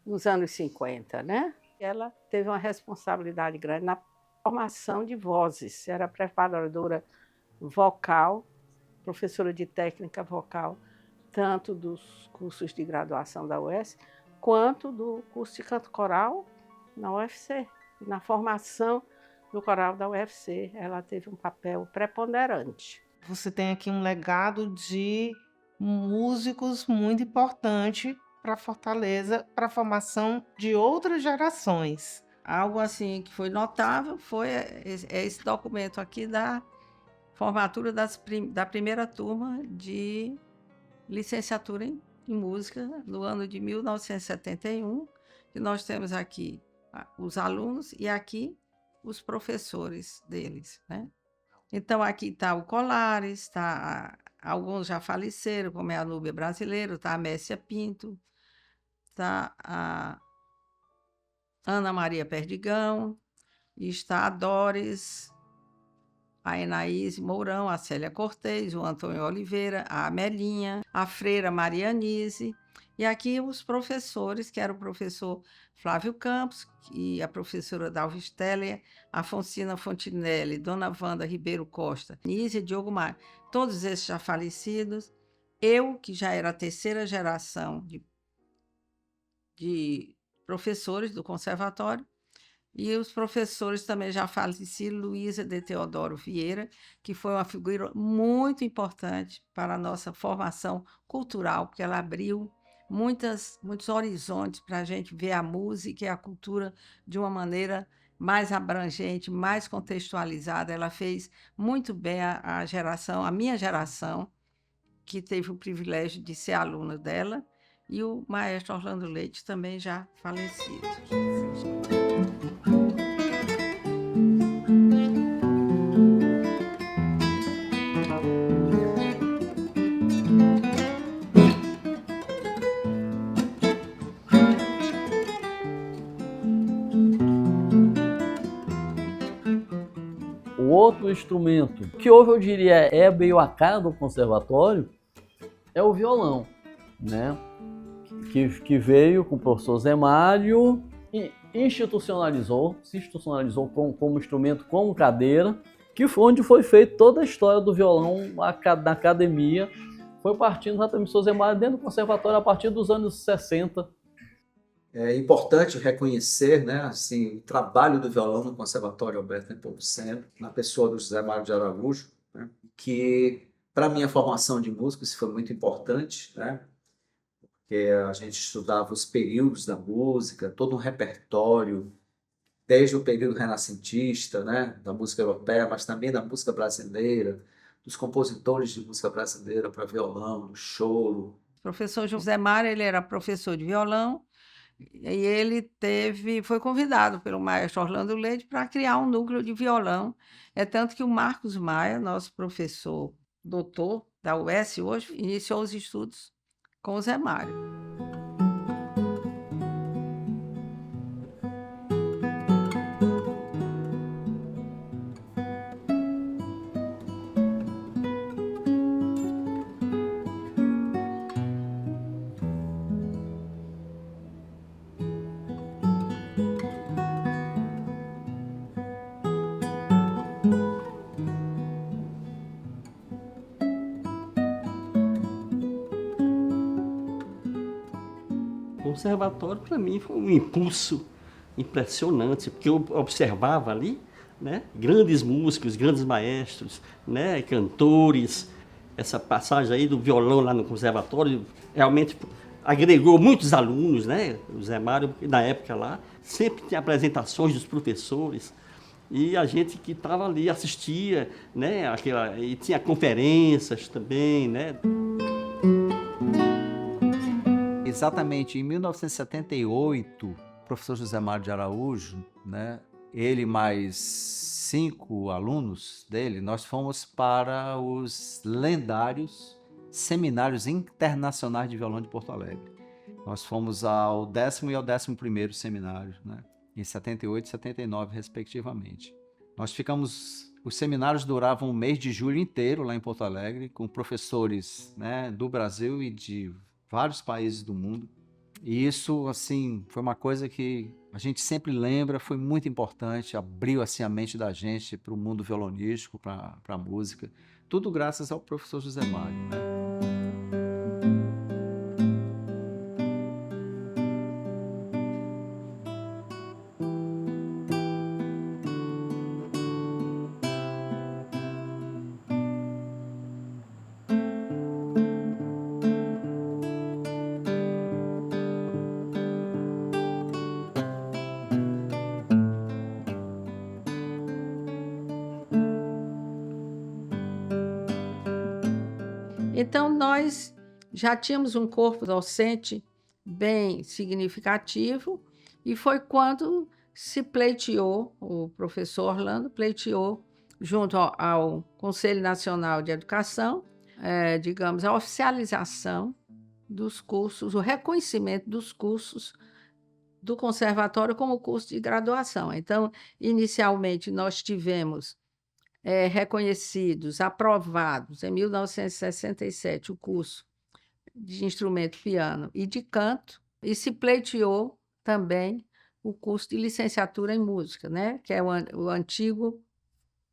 nos anos 50, né? Ela teve uma responsabilidade grande na formação de vozes. Era preparadora vocal, professora de técnica vocal, tanto dos cursos de graduação da UES, quanto do curso de canto coral na UFC. Na formação do coral da UFC, ela teve um papel preponderante. Você tem aqui um legado de músicos muito importante para Fortaleza, para a formação de outras gerações. Algo assim que foi notável foi esse documento aqui da formatura da primeira turma de licenciatura em música no ano de 1971, que nós temos aqui os alunos e aqui os professores deles, né? Então aqui está o Colares, alguns já faleceram, como é a Núbia Brasileiro, está a Messia Pinto, está a Ana Maria Perdigão, e está a Doris, a Enaíse Mourão, a Célia Cortez, o Antônio Oliveira, a Amelinha, a freira Marianise, e aqui os professores, que era o professor Flávio Campos e a professora Dalva Estela, Afonsina Fontinelli, Dona Wanda Ribeiro Costa, Nízia Diogo Maia, todos esses já falecidos. Eu, que já era a terceira geração de professores do conservatório, e os professores também já falecidos, Luísa de Teodoro Vieira, que foi uma figura muito importante para a nossa formação cultural, porque ela abriu muitos horizontes para a gente ver a música e a cultura de uma maneira mais abrangente, mais contextualizada. Ela fez muito bem a minha geração, que teve o privilégio de ser aluna dela, e o maestro Orlando Leite, também já falecido. O outro instrumento que hoje eu diria é meio a cara do conservatório é o violão, né? Que veio com o professor Zé Mário e se institucionalizou como instrumento, como cadeira, que foi onde foi feita toda a história do violão na academia. Foi partindo exatamente do professor Zé Mário dentro do conservatório a partir dos anos 60. É importante reconhecer, né, assim, o trabalho do violão no Conservatório Alberto Nepomuceno, na pessoa do José Mário de Araújo, né, que para a minha formação de músico isso foi muito importante, né, porque a gente estudava os períodos da música, todo um repertório, desde o período renascentista, né, da música europeia, mas também da música brasileira, dos compositores de música brasileira para violão, do choro. O professor José Mário, ele era professor de violão, E ele foi convidado pelo maestro Orlando Leite para criar um núcleo de violão. É tanto que o Marcos Maia, nosso professor doutor da UES hoje, iniciou os estudos com o Zé Mário. O conservatório, para mim, foi um impulso impressionante, porque eu observava ali, né, grandes músicos, grandes maestros, né, cantores. Essa passagem aí do violão lá no conservatório realmente agregou muitos alunos, né? O Zé Mário, na época lá, sempre tinha apresentações dos professores e a gente que estava ali assistia, né? E tinha conferências também, né? Exatamente em 1978, o professor José Mário de Araújo, né, ele mais 5 alunos dele, nós fomos para os lendários Seminários Internacionais de Violão de Porto Alegre. Nós fomos ao 10º e ao 11º seminário, né, em 78 e 79, respectivamente. Os seminários duravam o mês de julho inteiro lá em Porto Alegre, com professores, né, do Brasil e de vários países do mundo. E isso, assim, foi uma coisa que a gente sempre lembra, foi muito importante, abriu assim a mente da gente para o mundo violonístico, para a música. Tudo graças ao professor José Mário, né? Então, nós já tínhamos um corpo docente bem significativo e foi quando se pleiteou, o professor Orlando pleiteou, junto ao Conselho Nacional de Educação, digamos, a oficialização dos cursos, o reconhecimento dos cursos do conservatório como curso de graduação. Então, inicialmente, nós tivemos reconhecidos, aprovados, em 1967, o curso de instrumento piano e de canto, e se pleiteou também o curso de licenciatura em música, né? Que é o antigo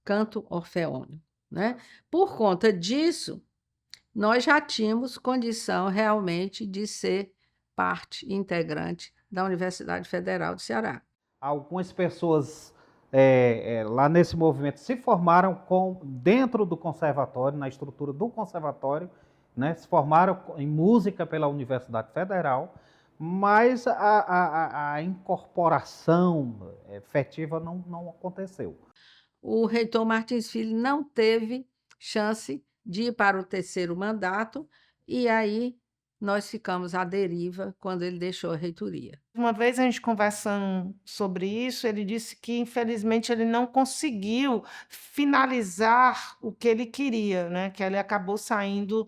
canto orfeônico, né? Por conta disso, nós já tínhamos condição realmente de ser parte integrante da Universidade Federal do Ceará. Algumas pessoas lá nesse movimento se formaram dentro do conservatório, na estrutura do conservatório, né? Se formaram em música pela Universidade Federal, mas a incorporação efetiva não aconteceu. O reitor Martins Filho não teve chance de ir para o 3º mandato, e aí nós ficamos à deriva quando ele deixou a reitoria. Uma vez a gente conversando sobre isso, ele disse que, infelizmente, ele não conseguiu finalizar o que ele queria, né? Que ele acabou saindo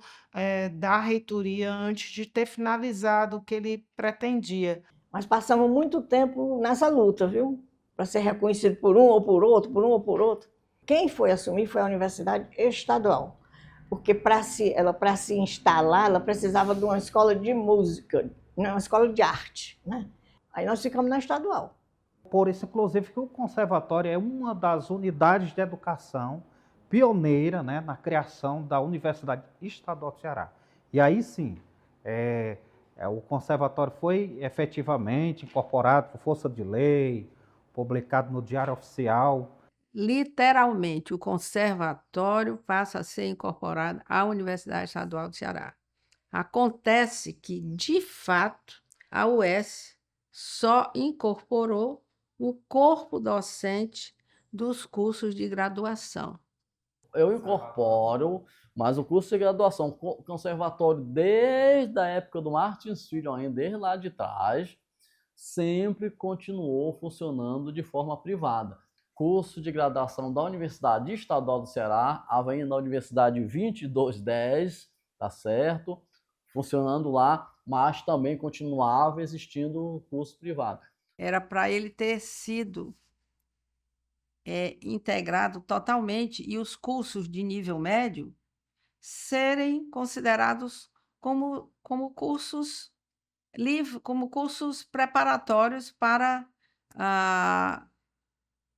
da reitoria antes de ter finalizado o que ele pretendia. Mas passamos muito tempo nessa luta, viu? Para ser reconhecido por um ou por outro, por um ou por outro. Quem foi assumir foi a Universidade Estadual. Porque para se instalar, ela precisava de uma escola de música, uma escola de arte, né? Aí nós ficamos na estadual. Por isso, inclusive, que o conservatório é uma das unidades de educação pioneira, né, na criação da Universidade Estadual do Ceará. E aí sim, o conservatório foi efetivamente incorporado por força de lei, publicado no Diário Oficial. Literalmente, o conservatório passa a ser incorporado à Universidade Estadual do Ceará. Acontece que, de fato, a UES só incorporou o corpo docente dos cursos de graduação. Eu incorporo, mas o curso de graduação conservatório, desde a época do Martins Filho, ainda desde lá de trás, sempre continuou funcionando de forma privada. Curso de graduação da Universidade Estadual do Ceará, havendo na Universidade 2210, tá certo? Funcionando lá, mas também continuava existindo o curso privado. Era para ele ter sido integrado totalmente e os cursos de nível médio serem considerados como cursos livres, como cursos preparatórios para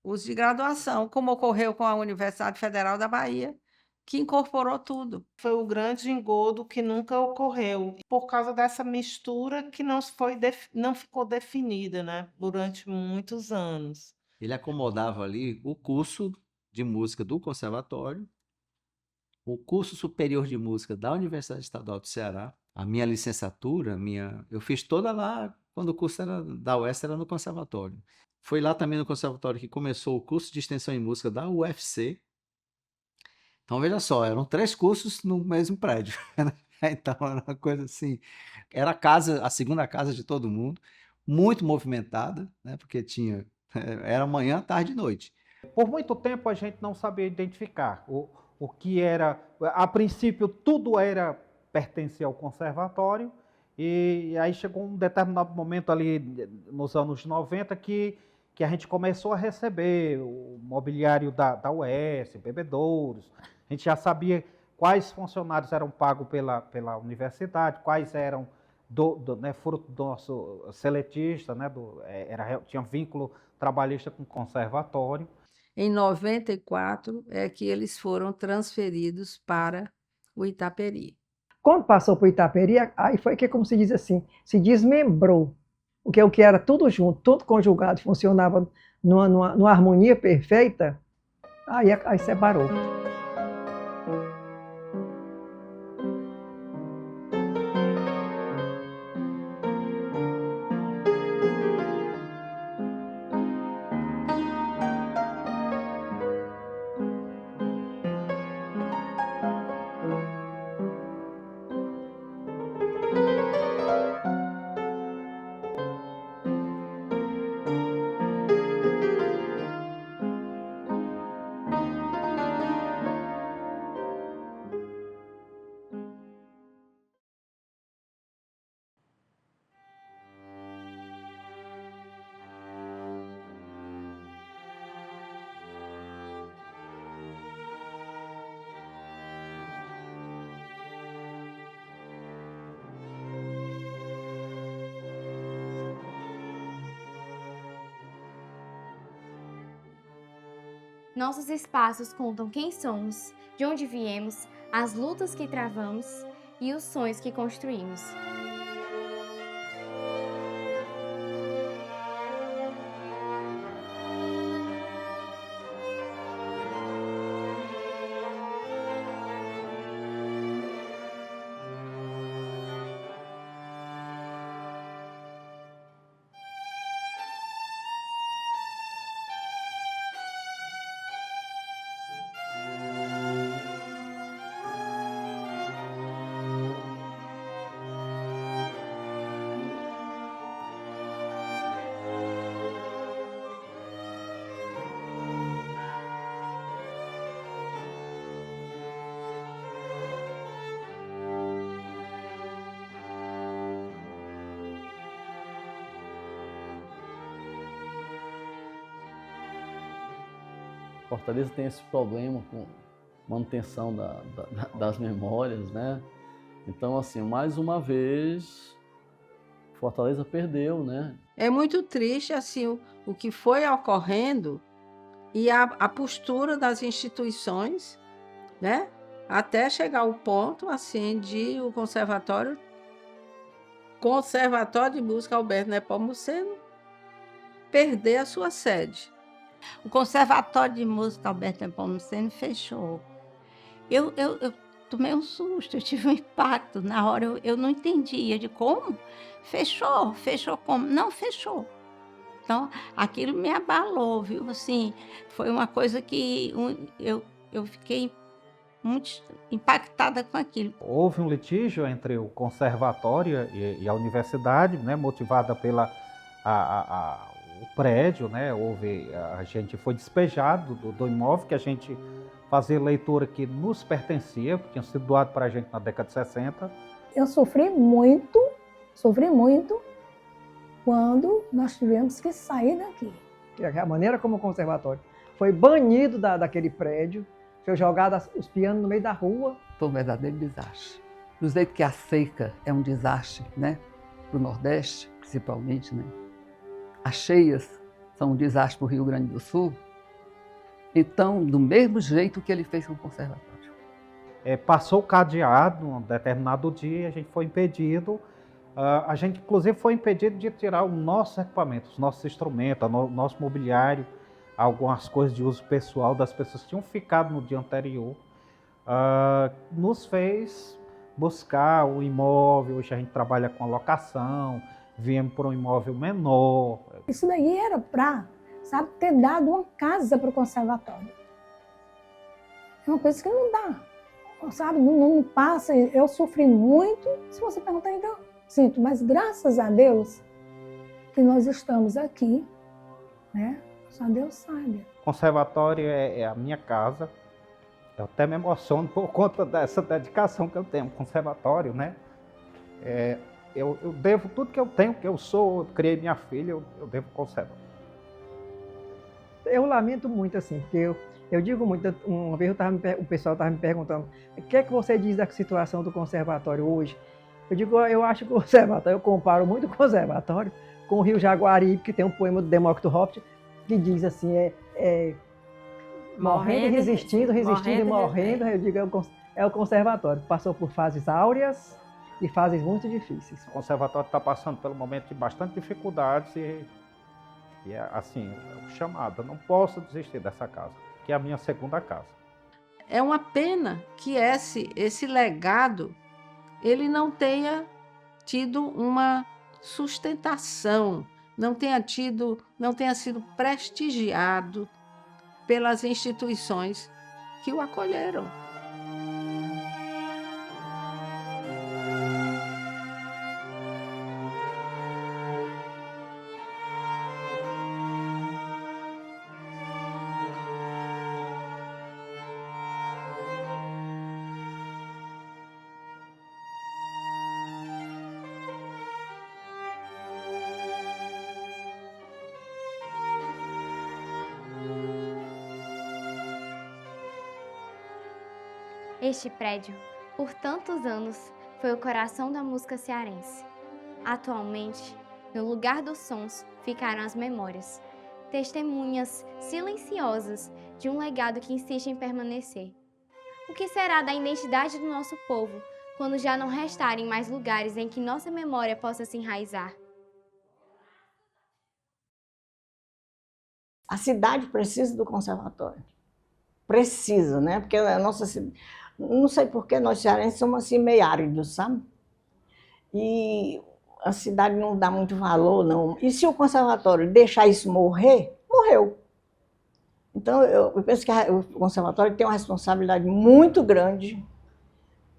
os de graduação, como ocorreu com a Universidade Federal da Bahia, que incorporou tudo. Foi o grande engodo que nunca ocorreu, por causa dessa mistura que não ficou definida, né, durante muitos anos. Ele acomodava ali o curso de música do conservatório, o curso superior de música da Universidade Estadual do Ceará, a minha licenciatura, eu fiz toda lá quando o curso era da UES, era no conservatório. Foi lá também no conservatório que começou o curso de extensão em música da UFC. Então, veja só, eram 3 cursos no mesmo prédio. Então, era uma coisa assim, era a segunda casa de todo mundo, muito movimentada, né? Porque era manhã, tarde e noite. Por muito tempo a gente não sabia identificar o que era. A princípio, tudo pertencia ao conservatório, e aí chegou um determinado momento ali nos anos 90 que a gente começou a receber o mobiliário da UES, bebedouros. A gente já sabia quais funcionários eram pagos pela universidade, quais eram fruto do nosso seletista, né, tinha vínculo trabalhista com o conservatório. Em 94 é que eles foram transferidos para o Itaperi. Quando passou para o Itaperi, aí foi que, como se diz assim, se desmembrou. Porque o que era tudo junto, tudo conjugado, funcionava numa harmonia perfeita, aí separou. Nossos espaços contam quem somos, de onde viemos, as lutas que travamos e os sonhos que construímos. Fortaleza tem esse problema com manutenção das memórias, né? Então, assim, mais uma vez, Fortaleza perdeu, né? É muito triste assim o que foi ocorrendo e a postura das instituições, né? Até chegar ao ponto assim de o Conservatório de Música Alberto Nepomuceno perder a sua sede. O Conservatório de Música Alberto Nepomuceno fechou. Eu tomei um susto, eu tive um impacto. Na hora eu não entendia de como. Fechou como? Não, fechou. Então, aquilo me abalou, viu? Assim, foi uma coisa que eu fiquei muito impactada com aquilo. Houve um litígio entre o conservatório e a universidade, né, motivada o prédio, né? A gente foi despejado do imóvel que a gente fazia leitura que nos pertencia, que tinha sido doado para a gente na década de 60. Eu sofri muito quando nós tivemos que sair daqui. A maneira como o conservatório foi banido daquele prédio, foi jogado os pianos no meio da rua. Foi um verdadeiro desastre. Do jeito que a seca é um desastre, né? Para o Nordeste, principalmente, né? As cheias são um desastre para o Rio Grande do Sul. Então, do mesmo jeito que ele fez com o conservatório. Passou o cadeado, um determinado dia, a gente foi impedido. A gente, inclusive, foi impedido de tirar os nossos equipamentos, os nossos instrumentos, o nosso mobiliário, algumas coisas de uso pessoal das pessoas que tinham ficado no dia anterior. Nos fez buscar o imóvel. Hoje a gente trabalha com a locação, viemos por um imóvel menor. Isso daí era para, sabe, ter dado uma casa para o conservatório. É uma coisa que não dá, sabe, não passa. Eu sofri muito, se você perguntar ainda eu sinto, mas graças a Deus que nós estamos aqui, né? Só Deus sabe. O conservatório é a minha casa. Eu até me emociono por conta dessa dedicação que eu tenho ao conservatório, né? Eu devo tudo que eu tenho, que eu sou, eu criei minha filha, eu devo ao conservatório. Eu lamento muito, assim, porque eu digo muito, uma vez o pessoal estava me perguntando, o que é que você diz da situação do conservatório hoje? Eu digo, eu acho que o conservatório, eu comparo muito o conservatório com o Rio Jaguaribe, que tem um poema do Demócrito Hoffmann, que diz assim, morrendo e resistindo e morrendo, eu digo, é o conservatório. Passou por fases áureas e fases muito difíceis. O conservatório está passando pelo momento de bastante dificuldades e é assim, o chamado, eu não posso desistir dessa casa, que é a minha segunda casa. É uma pena que esse legado ele não tenha tido uma sustentação, não tenha sido prestigiado pelas instituições que o acolheram. Este prédio, por tantos anos, foi o coração da música cearense. Atualmente, no lugar dos sons ficaram as memórias, testemunhas silenciosas de um legado que insiste em permanecer. O que será da identidade do nosso povo quando já não restarem mais lugares em que nossa memória possa se enraizar? A cidade precisa do conservatório. Precisa, né? Porque a nossa cidade... Não sei por que nós cearenses somos assim meio áridos, sabe? E a cidade não dá muito valor, não. E se o conservatório deixar isso morrer, morreu. Então, eu penso que o conservatório tem uma responsabilidade muito grande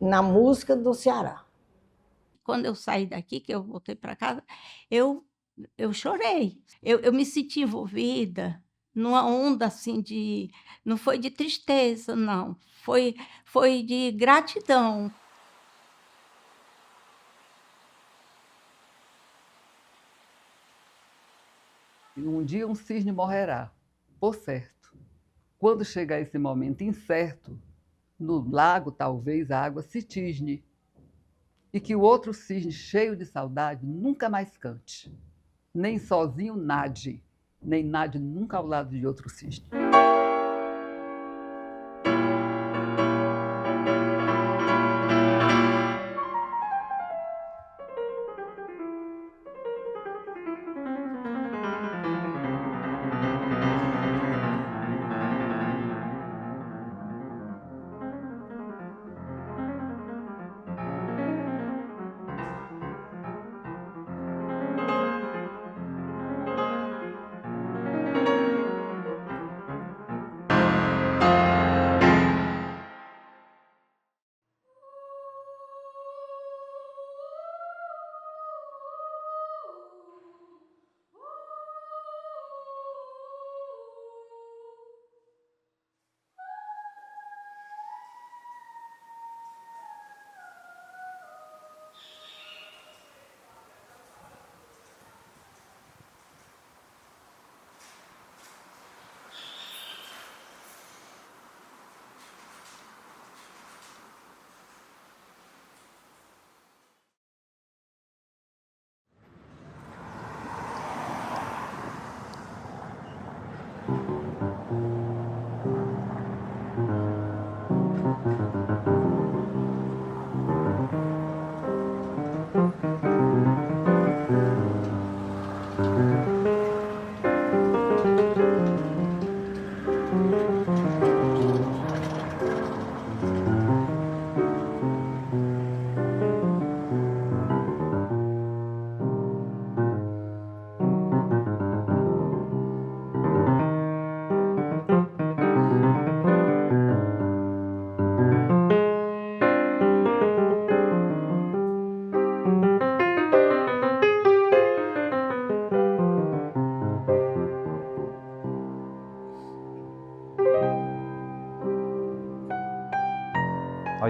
na música do Ceará. Quando eu saí daqui, que eu voltei para casa, eu chorei. Eu me senti envolvida numa onda assim de... Não foi de tristeza, não. Foi de gratidão. Um dia um cisne morrerá, por certo. Quando chegar esse momento incerto, no lago talvez a água se tisne, e que o outro cisne cheio de saudade nunca mais cante, nem sozinho nade, nem nade nunca ao lado de outro cisne.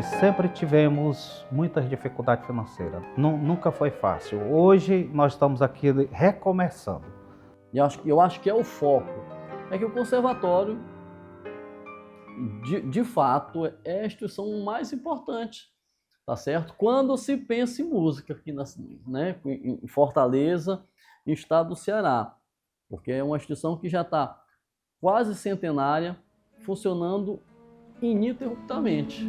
nós sempre tivemos muitas dificuldades financeiras. Nunca foi fácil. Hoje nós estamos aqui recomeçando. E eu acho que é o foco. É que o conservatório, de fato, é a instituição mais importante, tá certo? Quando se pensa em música aqui né, em Fortaleza, em estado do Ceará, porque é uma instituição que já está quase centenária, funcionando ininterruptamente.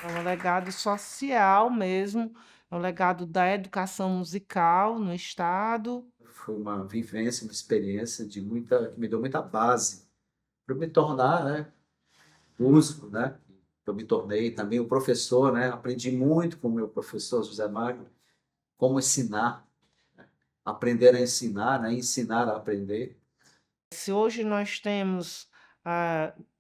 É um legado social mesmo, é um legado da educação musical no estado. Foi uma vivência, uma experiência que me deu muita base para me tornar, né, músico, né? Eu me tornei também o professor, né? Aprendi muito com o meu professor José Magno, como ensinar, né? Aprender a ensinar, né? Ensinar a aprender. Se hoje nós temos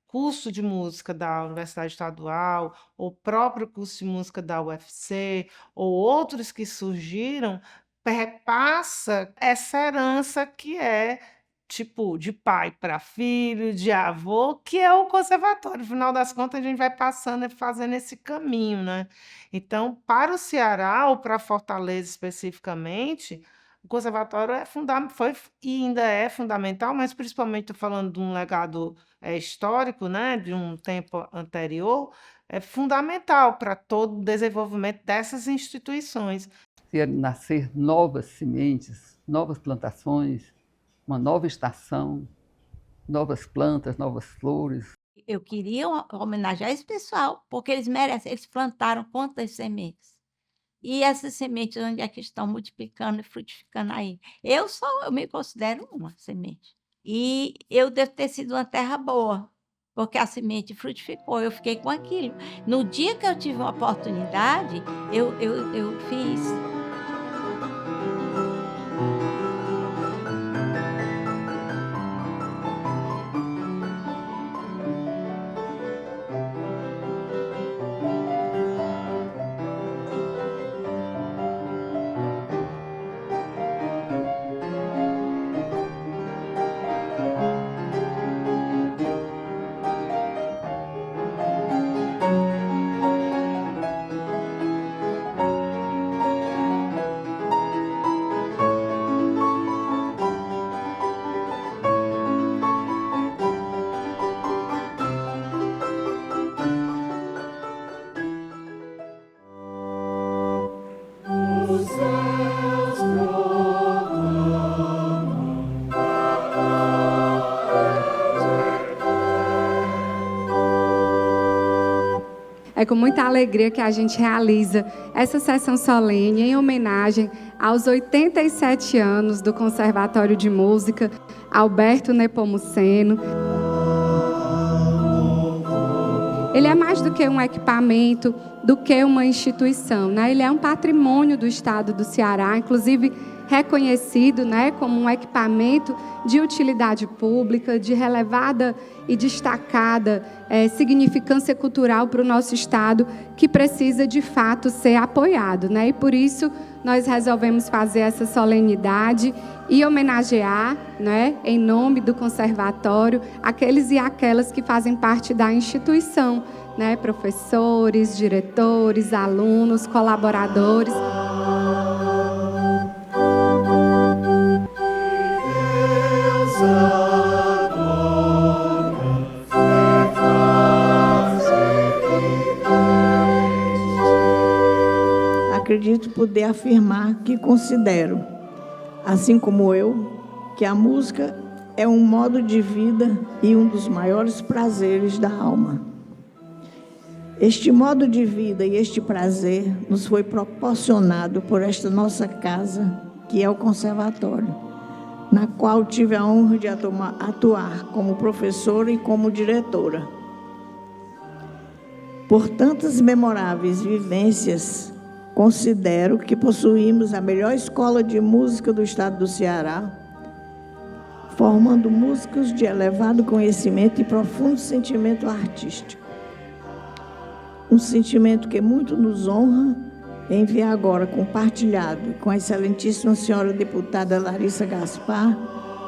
curso de música da Universidade Estadual, ou próprio curso de música da UFC, ou outros que surgiram, perpassa essa herança que é tipo de pai para filho, de avô, que é o conservatório. No final das contas, a gente vai passando e fazendo esse caminho, né? Então, para o Ceará, ou para Fortaleza especificamente, o conservatório foi e ainda é fundamental, mas principalmente estou falando de um legado histórico, né, de um tempo anterior, é fundamental para todo o desenvolvimento dessas instituições. Se nascer novas sementes, novas plantações, uma nova estação, novas plantas, novas flores. Eu queria homenagear esse pessoal, porque eles merecem, eles plantaram quantas sementes? E essas sementes, onde é que estão multiplicando e frutificando aí? Eu me considero uma semente. E eu devo ter sido uma terra boa, porque a semente frutificou, eu fiquei com aquilo. No dia que eu tive uma oportunidade, eu fiz. É com muita alegria que a gente realiza essa sessão solene em homenagem aos 87 anos do Conservatório de Música Alberto Nepomuceno. Ele é mais do que um equipamento, do que uma instituição, né? Ele é um patrimônio do estado do Ceará, inclusive reconhecido, né, como um equipamento de utilidade pública, de relevada e destacada significância cultural para o nosso estado, que precisa, de fato, ser apoiado, né? E por isso nós resolvemos fazer essa solenidade e homenagear, né, em nome do conservatório, aqueles e aquelas que fazem parte da instituição, né? Professores, diretores, alunos, colaboradores. Acredito poder afirmar que considero, assim como eu, que a música é um modo de vida e um dos maiores prazeres da alma. Este modo de vida e este prazer nos foi proporcionado por esta nossa casa, que é o Conservatório, na qual tive a honra de atuar como professora e como diretora. Por tantas memoráveis vivências, considero que possuímos a melhor escola de música do estado do Ceará, formando músicos de elevado conhecimento e profundo sentimento artístico. Um sentimento que muito nos honra em ver agora compartilhado com a excelentíssima senhora deputada Larissa Gaspar,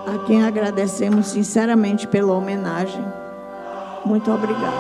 a quem agradecemos sinceramente pela homenagem. Muito obrigada.